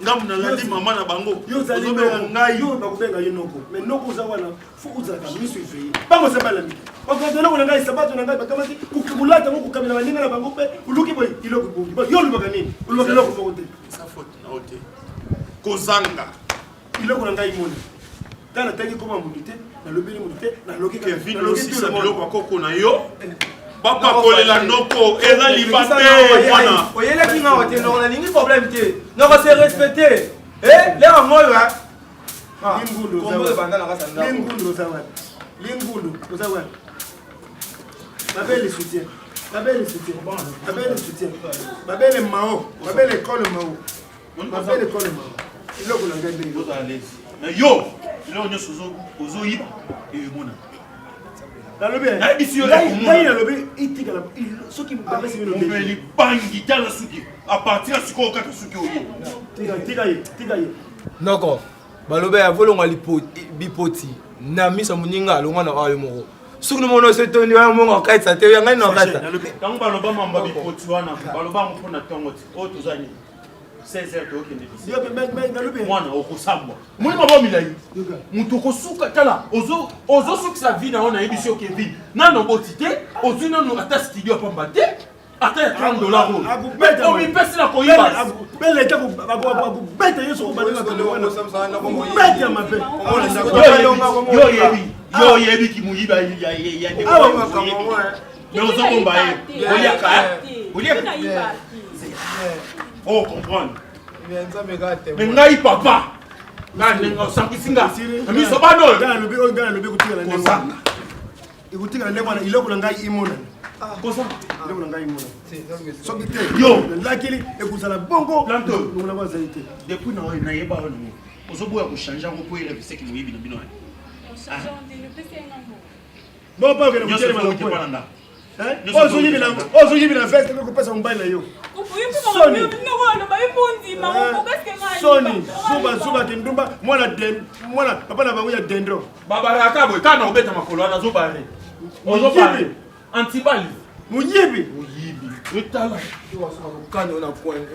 Ngamu na landi mama na bango. Yo zali ngai yo bakubenga yinoko. Mais noko za wana fuza ka misu iveyi. Bango sabala mi. Bakotela ko ngai sabato na ngai bakamati kukubulata ngo kukamela baninga na bango pe uluki boy iloko boy. Yo lubaka nini? Ulubaka loko fokote. Sa faute na ote. Kozanga. Iloko na ngai moni. Tana tangi koma mundite na lobeli mundite na loki Kevin aussi sa biloko akoko na yo. Papa kolela ndoko eza libate wana. Oyela kinga wote na ningi problème te. Non va se respecter. Leo moyo ha. Lingundu kombo banda na kasa ndako. Lingundu zawa. Lingundu zawa. Babele soutien. Babele soutien. Babele soutien. Babele mao. Babele école mao. Babele école mao. Iloko na ngai beli. Ota lezi. Mais yo, leo nyoso ozo yiba mona. Nalobi na bisi yo ngai nalobi itika la soki mbapesi bino on li bangi tala suki à partir de siko kaka suki oyo tika ye noko balobe ya volonga bipoti na misa muninga alonga na ayo moko soki nomono se toni wa mongo kaitsa te ya ngai no kata tango baloba mamba bipoti wana baloba mpona tongo ti o tozani 16h to okende bisi mwana okosambwa muli mabo milai mutu kosuka tala ozo sukisa vie na ona ebisi Kevin nano boti te ozwi nano ata studio pamba te ata ya $30 omi pesi na koyiba beleka akubeta yeso kubalinga kubeta mabe yo yebi kimuyiba ya mais ozokomba ye oliaka oh comprendre mais ngai papa nanga osangisinga miso bano ngana lobi kutikala ndeko ikutikala ndeko na iloko na ngai imona kosa iloko na ngai imona soki te yo lakili ekusala bongo planto ngona kwa zaite depuis na yeba wana ozoboya ko changer ko po ile biseki moyibi na bino bon pas que le monsieur malako ozo yibi na veste ko pesa mbali na yo Soni, Suba Kindumba, mwana papa na bangu ya dendro. Baba yakabo kana obeta makolo ana zobare. Ozobare. Antibali. Muyibi. Etala. Kana na point.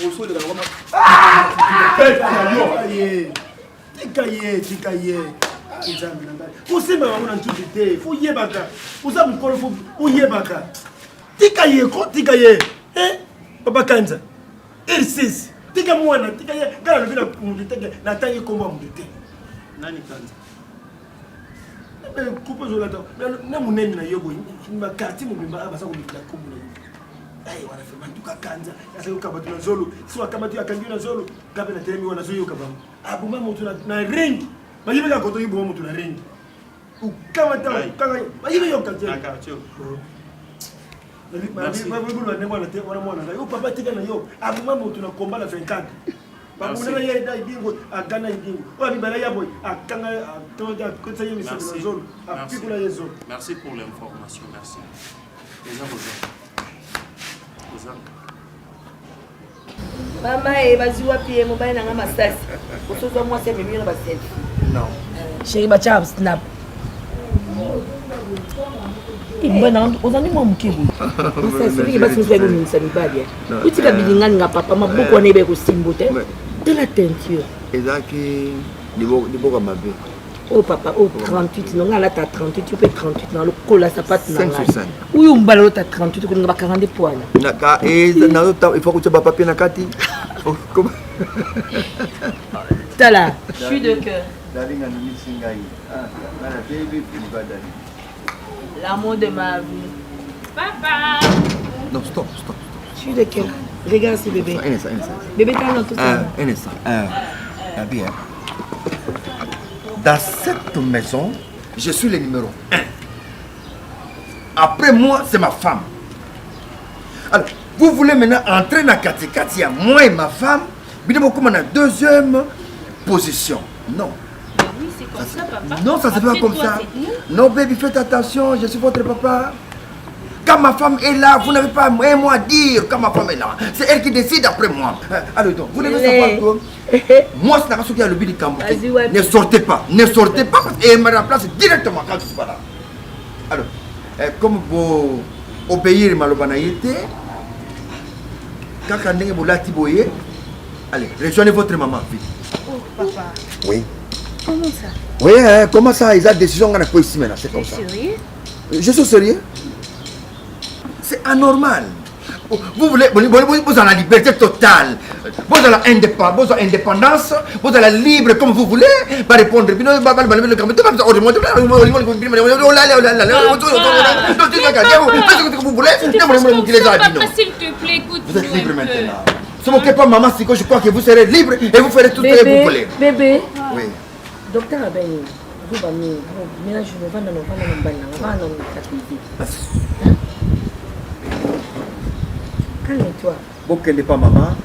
Woso de la koma. Tika ye. Nzambi na ngai. Kusema bangu na ntuti te. Fu yebaka. Uza mkolo fu uyebaka. Tika ye. Papa Kanza. Irsis. Tika mwana, tika ye. Gala lobina mudite na tangi komba mudite. Nani Kanza? Kupo zolata. Na muneni na yobo. Mba kati mubimba abasa kubikila kombo na yobo. Ai wana fema nduka Kanza. Yasa ukabatu na zolo. Si wakamati yakangi na zolo. Gabe na telemi wana zoyo kabamu. Abuma mutu na ring. Bayibe ka koto yibo mutu na ring. Ukamata ukanga. Bayibe yo katia. Akatio. Papa tika na yo abuma mutu na komba la 24 bakuna ya da idingo agana idingo obi bala ya boy akanga tonga kotsa yemi sa zone apikula yezo. Merci pour l'information, merci. Mama vas-y wapi mobile nanga masasi. Osozo moi c'est mieux ba selfie. Non. Chérie ba chap snap. Mbona uzani mwa mkibu. Sasa sisi basi mzee wangu msamibadia. Kutika bilingani nga papa mabuku wanebe kusimbote. De la teinture. Ezaki liboka mabe. Oh papa, oh 38, non là t'as 38, tu peux 38 dans le col là ça pas de 5 sur 5. Oui, on ballo t'as 38, tu connais pas 40 points. Naka et il faut que tu aies papier nakati. Comment T'as là, je suis de cœur. Darling and Singai. Ah, la baby va Darling. L'amour de ma vie. Papa. Non, stop. Je suis de cœur. Regarde ce bébé. Un instant. Bébé t'as dans tout ça. Un instant. Bien. Dans cette maison, je suis le numéro 1. Après moi, c'est ma femme. Alors, vous voulez maintenant entrer dans Katikati, moi et ma femme, bien beaucoup dans la deuxième position. Non. Oui, c'est comme ça, papa. Non, ça se fait pas comme ça. Non, baby, faites attention, je suis votre papa. Quand ma femme est là, vous n'avez pas un mot à dire quand ma femme est là. C'est elle qui décide après moi. Alors donc, vous devez savoir que moi, c'est la personne qui a le but du Cambodge. Ne sortez pas et me remplace directement quand je suis pas là. Alors, comme vous obéir malobanaïté, quand vous l'avez tiboyé, allez, rejoignez votre maman vite. Oh, papa. Oui. Comment ça? Oui, comment ça, ils ont décision qu'on a pris ici maintenant, c'est comme ça. Sérieux? Je suis sérieux. C'est anormal. Vous voulez, vous avez la liberté totale, vous avez l'indépendance, vous avez la libre comme vous voulez, pas répondre. Vous voulez, s'il te plaît, écoute. vous êtes libre maintenant. Ne moquez pas maman, si je crois que vous serez libre et vous ferez tout ce que vous voulez. Bébé. Oui. Docteur Abeni, vous allez mélange le vent dans le vent. Calme-toi. Boke n'est pas maman.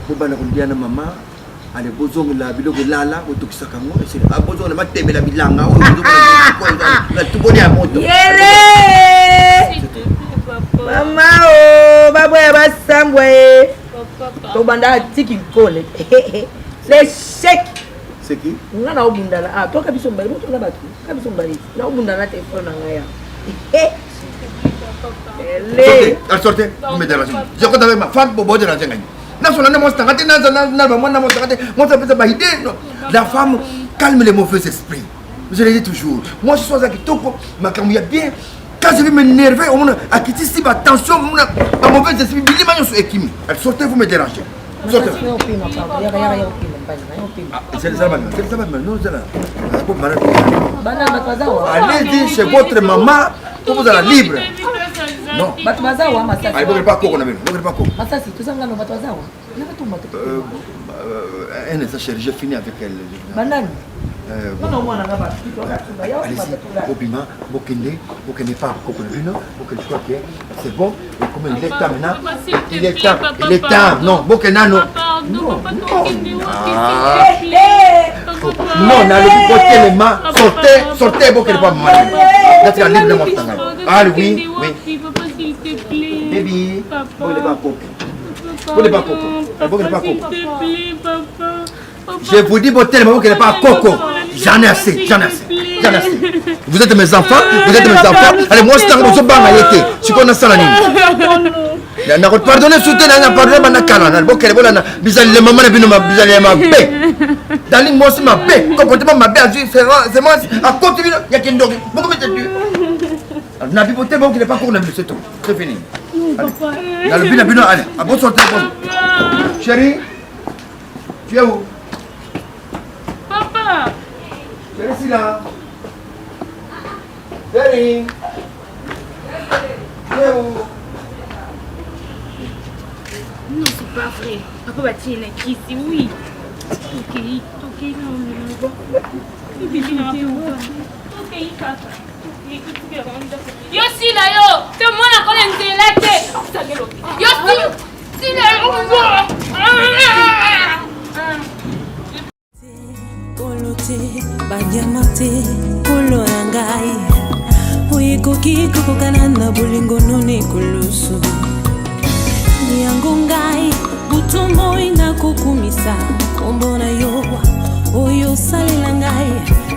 Bobana kundiana maman. Ale bozong la biloko lala otokisaka ngo ese abozong na matembela bilanga o la tuboni ya moto. Yele! Mama oh, babo ya basambwa e. To banda tiki kole. Les chèques. C'est qui? Nga na obundana. Ah, to kabiso mbali, to na batu. Kabiso mbali. Na obundana téléphone ngaya. Sortez, vous me dérangez. Je compte avec ma femme pour boire de la zengani. La femme calme les mauvais esprits. Je le dis toujours. Moi je suis à Kitoko, ma camouille bien. Quand je vais m'énerver, on a quitté ici, attention, ma mauvaise esprit, elle sortez, vous me dérangez. Sortez. C'est le sabbat, non, c'est là. Allez-y chez votre maman, vous êtes libre. Non. Allez, vous ne pas coco, j'ai fini avec elle. Allez-y, Obima, Bokende pas coco, je crois que c'est bon. Et comme il est temps maintenant, il est temps, non, Bokena, non. Non, n'allez pas les mains, sortez, Bokende pas mal. Là, tu as libre de mon temps. Ah oui. Baby, Bokende pas coco. Je vous dis, votre tellement qu'elle n'est pas coco. J'en ai assez. Vous êtes mes enfants. Allez, moi, c'est un gros banc à l'été. Je connais ça la nuit. Pardonnez, soutenez, pardonnez, Manakana. Les mamans, les ma paix. Dans l'île, moi, c'est ma paix. Comportement, ma paix. C'est moi, à continuer. Il y a qu'une dog. Beaucoup de Dieu. La bibliothèque, bon, qu'il n'est pas court, c'est tout. C'est fini. Dans le bino, allez, à bon sortir. Chérie, tu es où? Papa! Je suis là. Chérie! Tu es où? Non, c'est pas vrai. Papa va tirer la kiss, oui. Ok, non. Ok, papa. Yo si là yo, te mona ko nzela te. Yo si là yo. Banyamate kolo na ngai Oyekoki kokokana na bolingo none koloso Yango ngai butombo ina kukumisa Kombo na yo Oyo salela ngai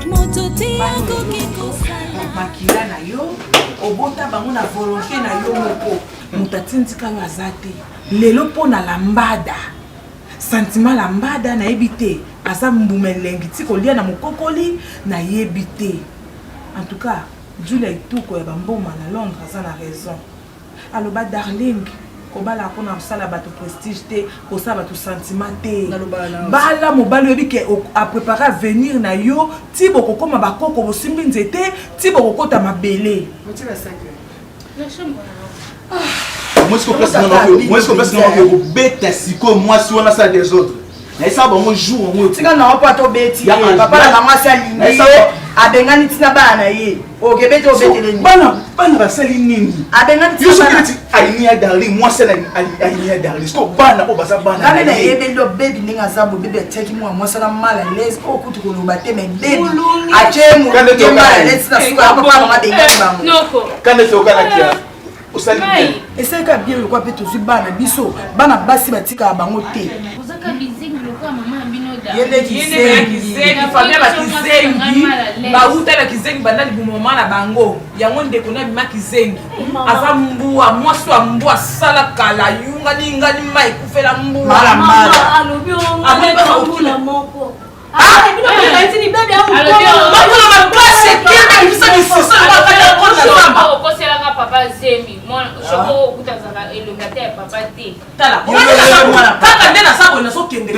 Moto te yako kikosala Makila na yo Obota bango na volonté na yo moko Mutatindika wazate Lelo po na lambada Sentiment lambada na ebite Asa mbumelengi tiko lia na mukokoli na yebite En tout cas Julia ituko ya bamboma na Londres asa na raison Aloba darling Kobala kona kusala bato prestige te Kosa bato sentiment te Bala mobali yebike a préparé à venir na yo Tibo kokoma bakoko bosimbi nzete Tibo kokota mabele La chambre. Moi, ce qu'on place dans le bête, c'est comme moi, si on a ça des autres. Et ça, bon, moi, je joue. Tu sais, non, pas ton bête. Papa, la maman, c'est l'île. Abengani tina bana ye. O gebete o bete le. Bana basali nini? Abengani tina bana. Alinia darling, moi c'est alinia darling. Sko bana o basa bana. Kale na yebe lo baby ninga zambo baby teki moi ça la mal à l'aise ko kutu ko lobate mais baby. Ache mu ke mal à l'aise na suka ko pa mama benga bango. Noko. Kane to kana kia. Osali bien. Essaye ka bien le quoi peut to bana biso. Bana basi batika bango te. Ozaka bizingi lokwa mama binoda. Yende kizengi famille ba kizengi ba utala kizengi bandali bu mama na bango yango ndeko na bima kizengi aza mbua mwasi wa mbua sala kala yunga ninga ni mai kufela mbua mala alobi on na moko bino na tini bebe amu makolo ma place kema bisa ni sisa wa kala kona samba ko sela nga papa Zemi mon shoko kutazaka elongate ya papa te tala kaka ndena sabo na so kende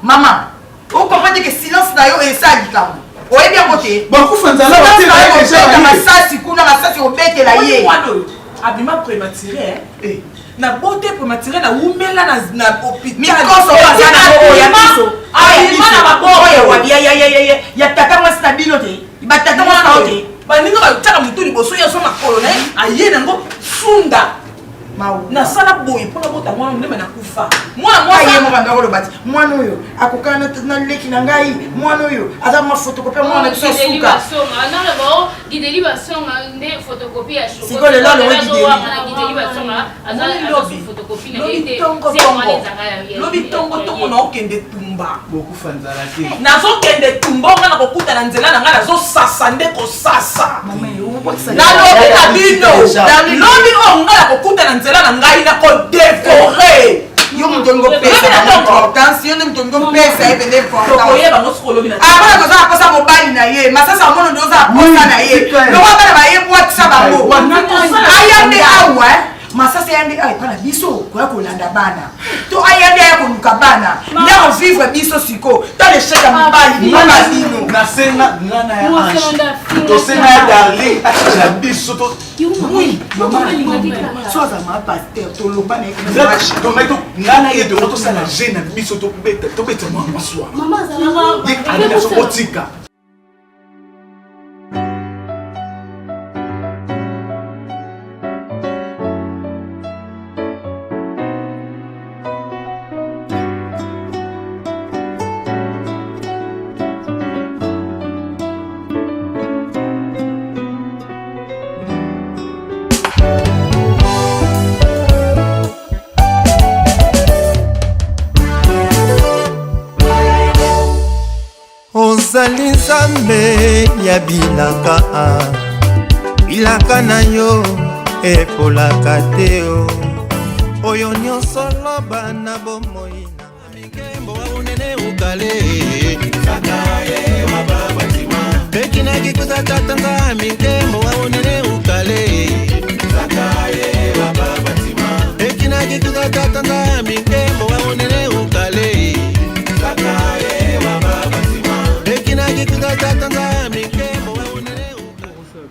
Maman, vous comprenez que silence na yo esalika. Oye bien côté. Bakufa nzala batela masasi kuna masasi obetela ye. Abima prématuré eh. Na beauté prématuré na umela na hôpital. Mikoso bazana bo ya biso. Ai mana babo ya tata mwasi na bino te. Ba tata mwasi na te. Ba ninga ba tata mutu liboso ya so makolo na aye nango funda. Na sala boye pona bota mwana ndeme na kufa. Mwana aye mo banda ko bati. Mwana oyo akokana na leki na ngai. Mwana oyo aza ma photocopie mwana biso suka. Na le bo gideli ba songa nde photocopie ya shoko. Siko le lolo gideli ba songa aza lobby photocopie na ite. Lobi tongo tongo na okende tumba. Bokufa nzala te. Na zo kende tumba ngana kokuta na nzela na ngana zo sasa nde ko sasa. Mama yo na lobi na bino. Lobi ngana kokuta na nzela na ngai na ko dévorer. Yo mtongo pesa na importance yo mtongo pesa epende importance. Tokoye ba mosolo bina. Abana ko za kosa mobile na ye. Masasa mono ndo za kosa na ye. Lo wa bana ba ye WhatsApp bango. Ayande awa. Masasa yande ay pana biso kwa kolanda bana. To ayande ya koluka bana. Ndako vivre biso siko. Ta le cheka mobile mama bino. Na sena ngana ya ange. To sena ya darling la biso to. Oui, maman. Soza ma pasteur to loba na ekena. To meto ngana ye de moto sala gêne biso to beta mwa maswa. Mama zala. Yek ana so otika. ozali nzambe ya bilaka bilaka na yo epolaka te oyo nyonso loba na bomoi na mikembo waunene ukale pekinaki kuzatatanga mikembo waunene ukale pekinaki kuzatatanga mikembo waunene ukale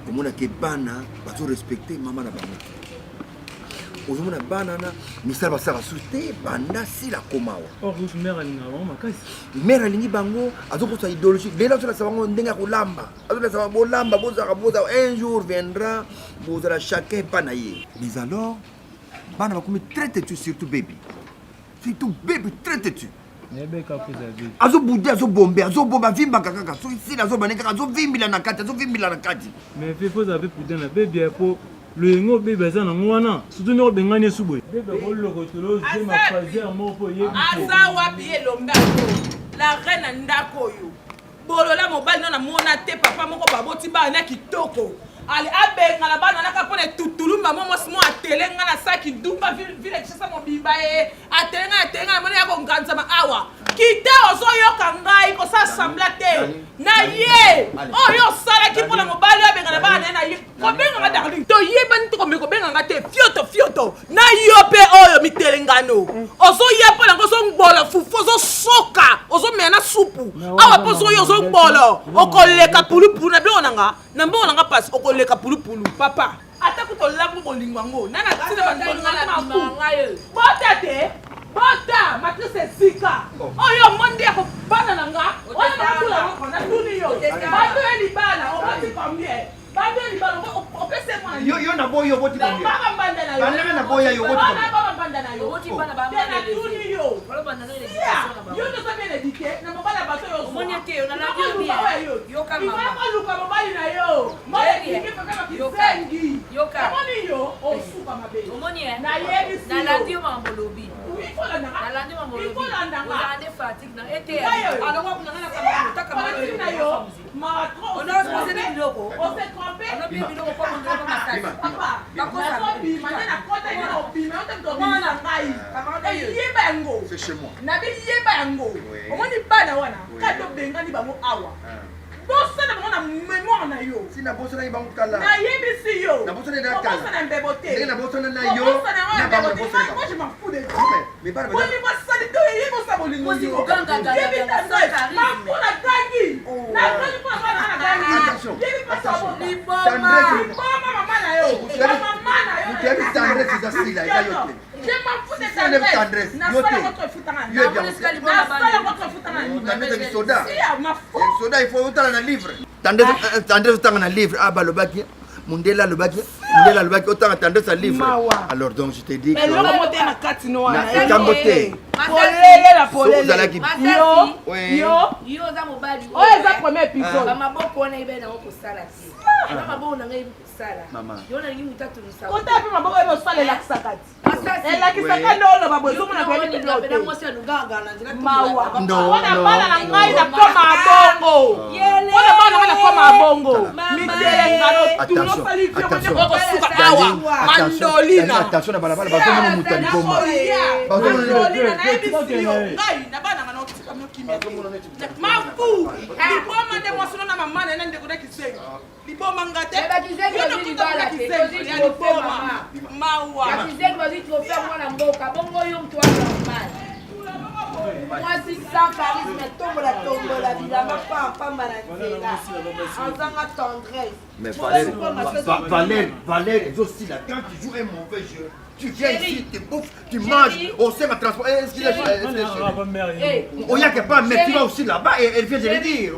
omona ke bana bazo respecte mama na bango ozomona bana na misala basala su te banda sila komawa mare alingi bango azokosa idéologie lelo azolakisa bango ndenge ya kolamba azolakisa bango bolamba bozala un jour viendra bozala chacun epa na ye mais alors bana bakomi très têtu surtout baby très têtu azobudi azobombe avimbaka kaka soki sili azobane kaka azovimbila na kati mais fe faut zape prudent na bebi po loyengo bebe aza nango wana surtout ndenge obengani esu boye bebe kolokotolo ozwe mafaser moko po oyebi aza wapi elombe ako la reine na ndako oyo bolola mobali no namona te papa moko baboti bana kitoko ali abenga na bana naka mpona etutulumba mo mosi mo atelenga na saki dumba vile chasa mobimba ye atelenga namoni ya konganzama awa kita ozoyoka ngai kosasambla te na ye oyo osalaki mpona mobali oyo abenga na bana na ye kobenga darling toyebani te kobenga te fioto na yo mpe oyo mitelengano ozoya mpo nango ozongbola fufu ozosoka ozomela na supu awa mpo ozoyo ozongbola okoleka pulupulu na mbongo nanga pasi okoleka pulupulu papa ata kutolangu bolingo yango bota te bota matrice esika oyo monde ya kobana na nga oyo nakula na tuni yo bato ya libala oboti combien bato ya libala opese mwana yo na boyo oboti combien bana na boya yo oboti combien banda na yo oboti bana ba na tuni yo yo no sabe le dike na mobala bato yo omoni te yo na la bio yo kama mama luka mobali na yo mole dike kama kisengi yo kama omoni yo osuka mabe omoni na yebisi na la dio mambo lobi nalandi mamolobi ozalande fatigue na ete alongo kunanga kama taka fatigue na yo matro on a posé des biloko on s'est trompé on a bien biloko pour mon biloko massage papa bakosa bima na kota ni obima on te bima na ngai yeba yango c'est chez moi na bi yeba yango omoni bana wana kato bengani bango awa bosana bango na mémoire na yo si na bosana bango kala na yebisi yo na bosana na kala bosana mbebote na bosana na yo na bango bosana moi je m'en fous de mais bana moi ni basali to yebo sa bolingo yo ganga yebi tanzo ma pona tangi na tangi pona bana na tangi yebi pasabo liboma mama na yo mama na yo tu as tendresse za sila ila yote je m'en fous de tendresse na sala votre futanga na sala votre futanga tendresse ni soda ma fou soda il faut utala na livre tendresse utanga na livre aba lobaki Mundela lobaki autant tendresse à livre alors donc je te dis que mais le monter na kati no wana kambote polele yo za mobali oyo za premier épisode ba maboko wana ibe na okosala ti na maboko na ngai kusala yo na ngi mutatu musala kota pe maboko ebe osala la kisakati ela kisaka ndolo babozo mona kwa ni blote na mwasi anuganga na nzira mawa ona bana na ngai na koma bongo ona bana na koma bongo mitele ngaro tuno sali fio kwa ko suka awa mandolina attention na balabala bazomona mutani koma mandolina na ebisi yo ngai na bana na okisika mokimia mafu liboma nde mwasi na mama na ndeko na kisengi liboma ngate yo na kuta kisengi ya liboma mawa kisengi bazi trophée mwana mboka bongo yo mtu wa normal mwasi sans charisme tombola bilamba pamba na nzela azanga tendresse mais Valère est aussi là quand tu joues un mauvais jeu tu viens ici, tu bouffes, tu manges, on sert à transporter. Est-ce qu'il est on y a que pas, mais tu vas aussi là-bas et elle vient de le dire.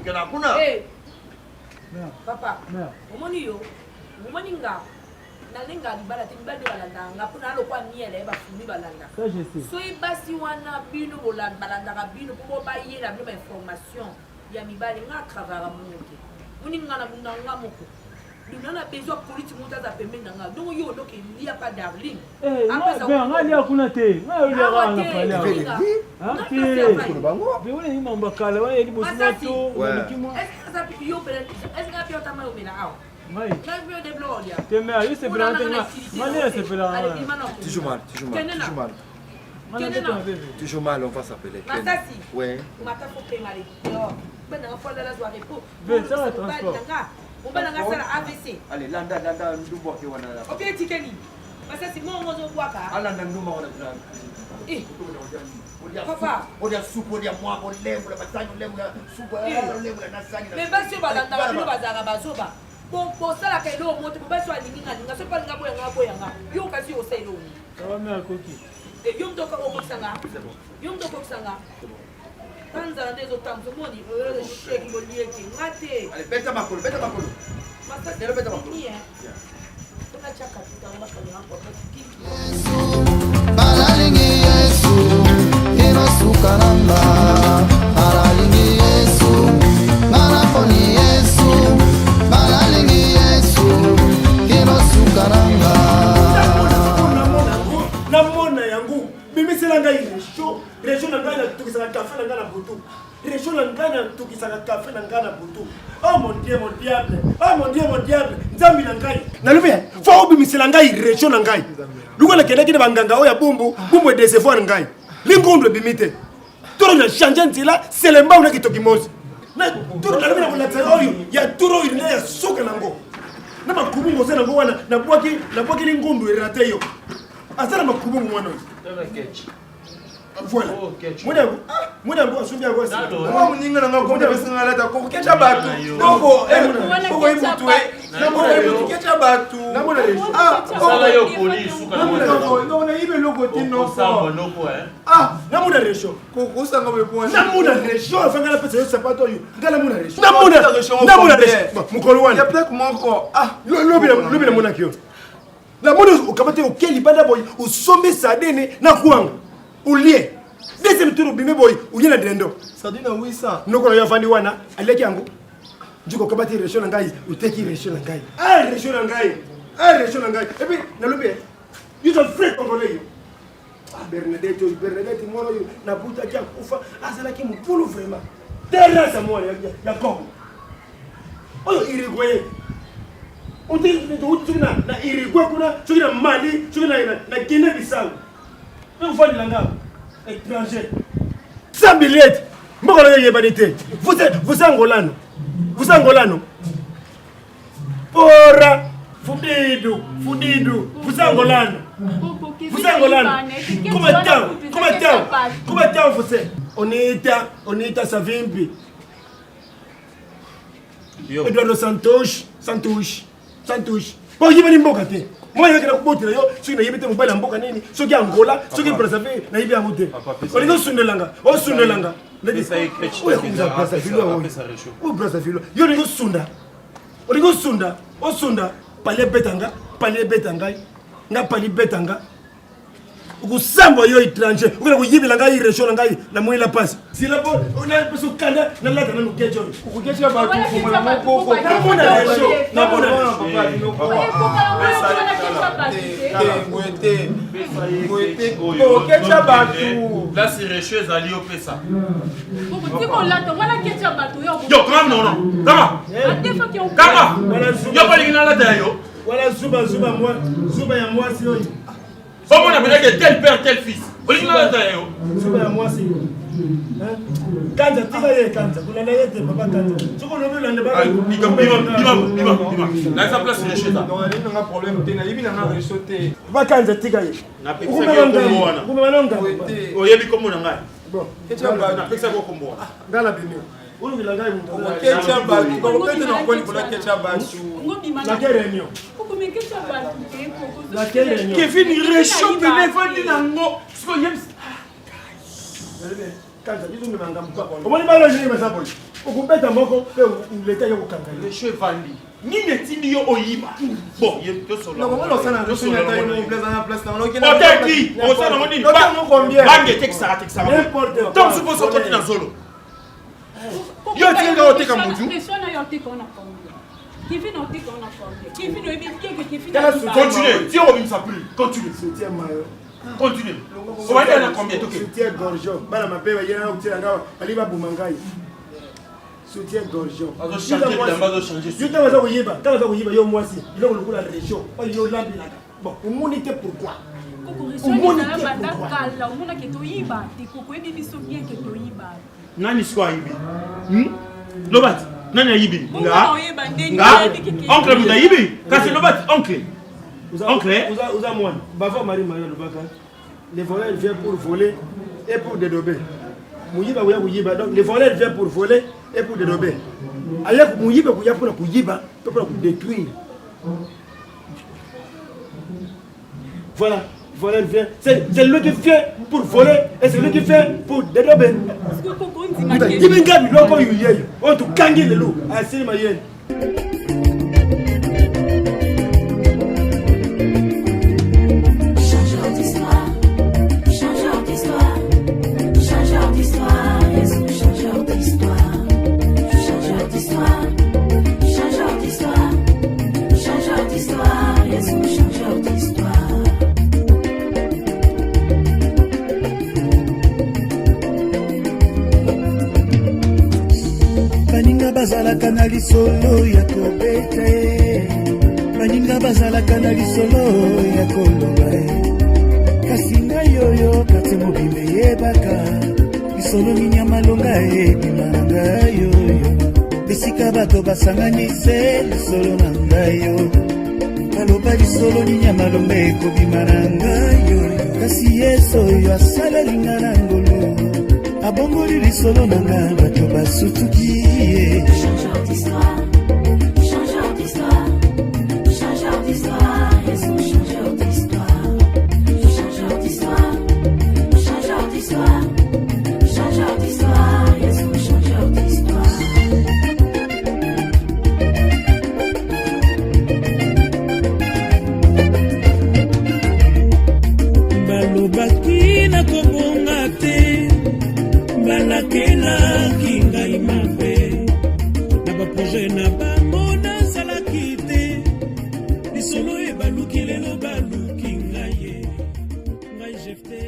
Papa, omoni yo, omoni nga. Nalenga libala te libala de balanda nga pona lokwa miele ba fumi balanda. Ça je sais. So ibasi wana bino balanda ka bino pour ba yela ba information ya mibali nga travailler monke. Muni nga na bunda nga moko. Nous avons besoin de politique monter à paiement nanga. Donc yo donc il y a pas darling. Ben ngali akuna te. Ngali ya nga pale. Ah te. Be wona ni mamba kala wa yeli bosina to. Est-ce que ça peut yo est-ce que apio tama yo mena aw. Mai. Là je veux des blogs ya. Te mais yo c'est blanc nga. Mani c'est blanc. Tu joues mal. Tu joues mal, on va s'appeler. Matasi. Ouais. Mata faut payer mal. Yo. Ben na fois la soirée pour. Ben ça va transport. On va dans la AVC. Allez, landa ndumbo ke wana la. OK, tikeni. Parce que moi on zo waka. Alanda ndumbo wana. Eh. Papa, on a soupe, on a moi, on l'aime, on a bataille, on l'aime, soupe, on l'aime, on a sani. Mais pas sur balanda, on bazara bazoba. bosalaka eloko moto mobasi alingingalinga so mpa linga boyanga yo kasi osa eloko yo mto okokisanga yo mto okokisanga tanzala nde ezotambusa omoni sheki bolieki nga te beta makolo balalingi yesu inosuka nanga balalingi yesu nganaponi yesu balalingi yesu inosuka nanga namona yango bimisela ngai région na ngai natukisaka kafe na ngai na butu région na ngai natukisaka kafe na ngai na butu. Oh mon dieu mon diable, oh mon dieu mon diable, nzambi na ngai nalobi fo obimisela ngai région na ngai luka nakendaki na banganga oyo ya bumbu edecevoir ngai lingundu ebimite toro na change nzela selemba una kitoki mosi na toro nalobi na kolakisa oyo ya toro oyo na ya suka nango na makubu ngose nango wana nabwaki lingundu erate yo asala makubu mwana oyo voilà mwana mbo asumbi yango asi mwa muninga nanga konde besinga lata ko kecha batu noko ko imutwe na mwana imutu kecha batu na mwana rejo sala yo police suka no na ibe logo tino samba noko na mwana rejo ko kusanga bepo na mwana rejo afanga la pesa yo sapato yo ngala mwana rejo na mwana rejo mukolo wana ya plek moko lobi na mwana kyo la mwana ukabate okeli banda boy usombe sadene na kuanga ulie deuxième tour bimé boy uyena dendo sadina 800 noko na yafandi wana aleki yango njiko kabati région na ngai uteki région na ngai région na ngai et puis na lobi you don't free congolais Bernadette mwana yo na buta kia kufa azalaki mupulu vraiment terra sa mwana ya Congo oyo irigwe uti na irigwe kuna tukina Mali tukina na Guinée Bissau vous faites l'anga étranger sans billet mbokolo yo yebanité vous angolano ora fudidu vous angolano comment temps vous c'est onita savimbi Eduardo Santos po yibani mboka te moi yekela kubotela yo soki nayebite mobali ya mboka nini soki angola soki brazzaville nayebi yango te olingi osundelanga oyo brazzaville yo olingi osunda pali beta ngai nga pali beta nga ukusamba yo étranger ukela kuyibila ngai région na ngai na moyi la passe sila po na peso kanda na lata na nukejo ukukecha ba ku na mona région na mona kecha batu là c'est recheuse ali au pesa yo kama non kama yo pali na lata yo wala zuba ya mwasi yo. Comment on appelle que tel père, tel fils? Original d'ailleurs. Zuba ya mwasi yo. Kanja tika ye kanja. Kulala yete papa kanja. Soko no bela ndeba. Bima. Là ça place les chez ça. Non, il y a un problème, tu n'as pas ressorti. Papa kanja tika ye. Na pekisa ko wana. Kumemanonga. Oyebi komo na ngai. Bon, kecha ba na pekisa ko kombo. Ngala bini. Ulu bila ngai muntu. Kecha ba, ko pete na kwani kula kecha ba su. La kerenyo. Kevin réchauffe les vendis nango. Sko yems. Kanja bizu mimanga mpa. Omoni balo jini masabo. Ukubeta moko pe uleta yo kukanga. Les cheveux vendis. Ni netindi yo oyiba. Bon, ye to solo. Non, comment on s'en a reçu na taille no place na place na no kina. Oteki, o sana moni. Ba no combien? Bange texara. N'importe. Tom suppose sortir na solo. Yo tinga oteka mutu. Continue, tiens au ça plus. Continue. Soutien mayo. Continue. On va dire combien toke. Soutien gorgeon. Bana mapewa yena ukutira ngawa aliba bumangai. Soutien gorgeon. Azo changer d'ambazo changer. Yo tabaza kuyiba yo mwasi. Iloko lukula région. Oyo yo lambilaka. Bon, umunité pourquoi? Nani swa yibi? Lobati. Nani ayibi? Oncle Buda yibi? Kasi Lobati, oncle. Uza mwana. Bava Marie Maria Lubaka. Les voleurs viennent pour voler et pour dérober. Mouyiba ouya mouyiba. Donc les voleurs viennent pour voler et pour dérober. aya kuyiba kuya mpona kuyiba to mpona kudétruire. Voilà, voilà le fait. C'est lui qui fait pour voler et c'est lui qui fait pour dérober. Dis-moi gabi loko yuye. On te kangi le loup. Assez mayen. Changeur d'histoire, changeur d'histoire, changeur d'histoire, Jésus, changeur d'histoire, changeur d'histoire, changeur d'histoire, changeur d'histoire, Jésus, changeur d'histoire. Baninga bazalaka na lisolo ya kobeta ye, baninga bazalaka na lisolo ya koloba ye, kasi ngai oyo kati mobimbe yebaka lisolo nini ya malonga ebima na ngai oyo, esika bato basanganise lisolo na ngai yo, baloba lisolo nini ya malonga ekobima na ngai oyo, kasi yesu oyo asalelinga na ngolu abongoli lisolo na nga bato basutuki ye. Changeur d'histoire, changeur d'histoire, changeur d'histoire, Jésus, changeur d'histoire, changeur d'histoire, changeur d'histoire, changeur d'histoire, Jésus, changeur d'histoire. balobaki na kobonga te, balakelaki ngai mabe na baproje na bango nasalaki te, lisolo ebaluki lelo baluki ngai ye, ngai jefte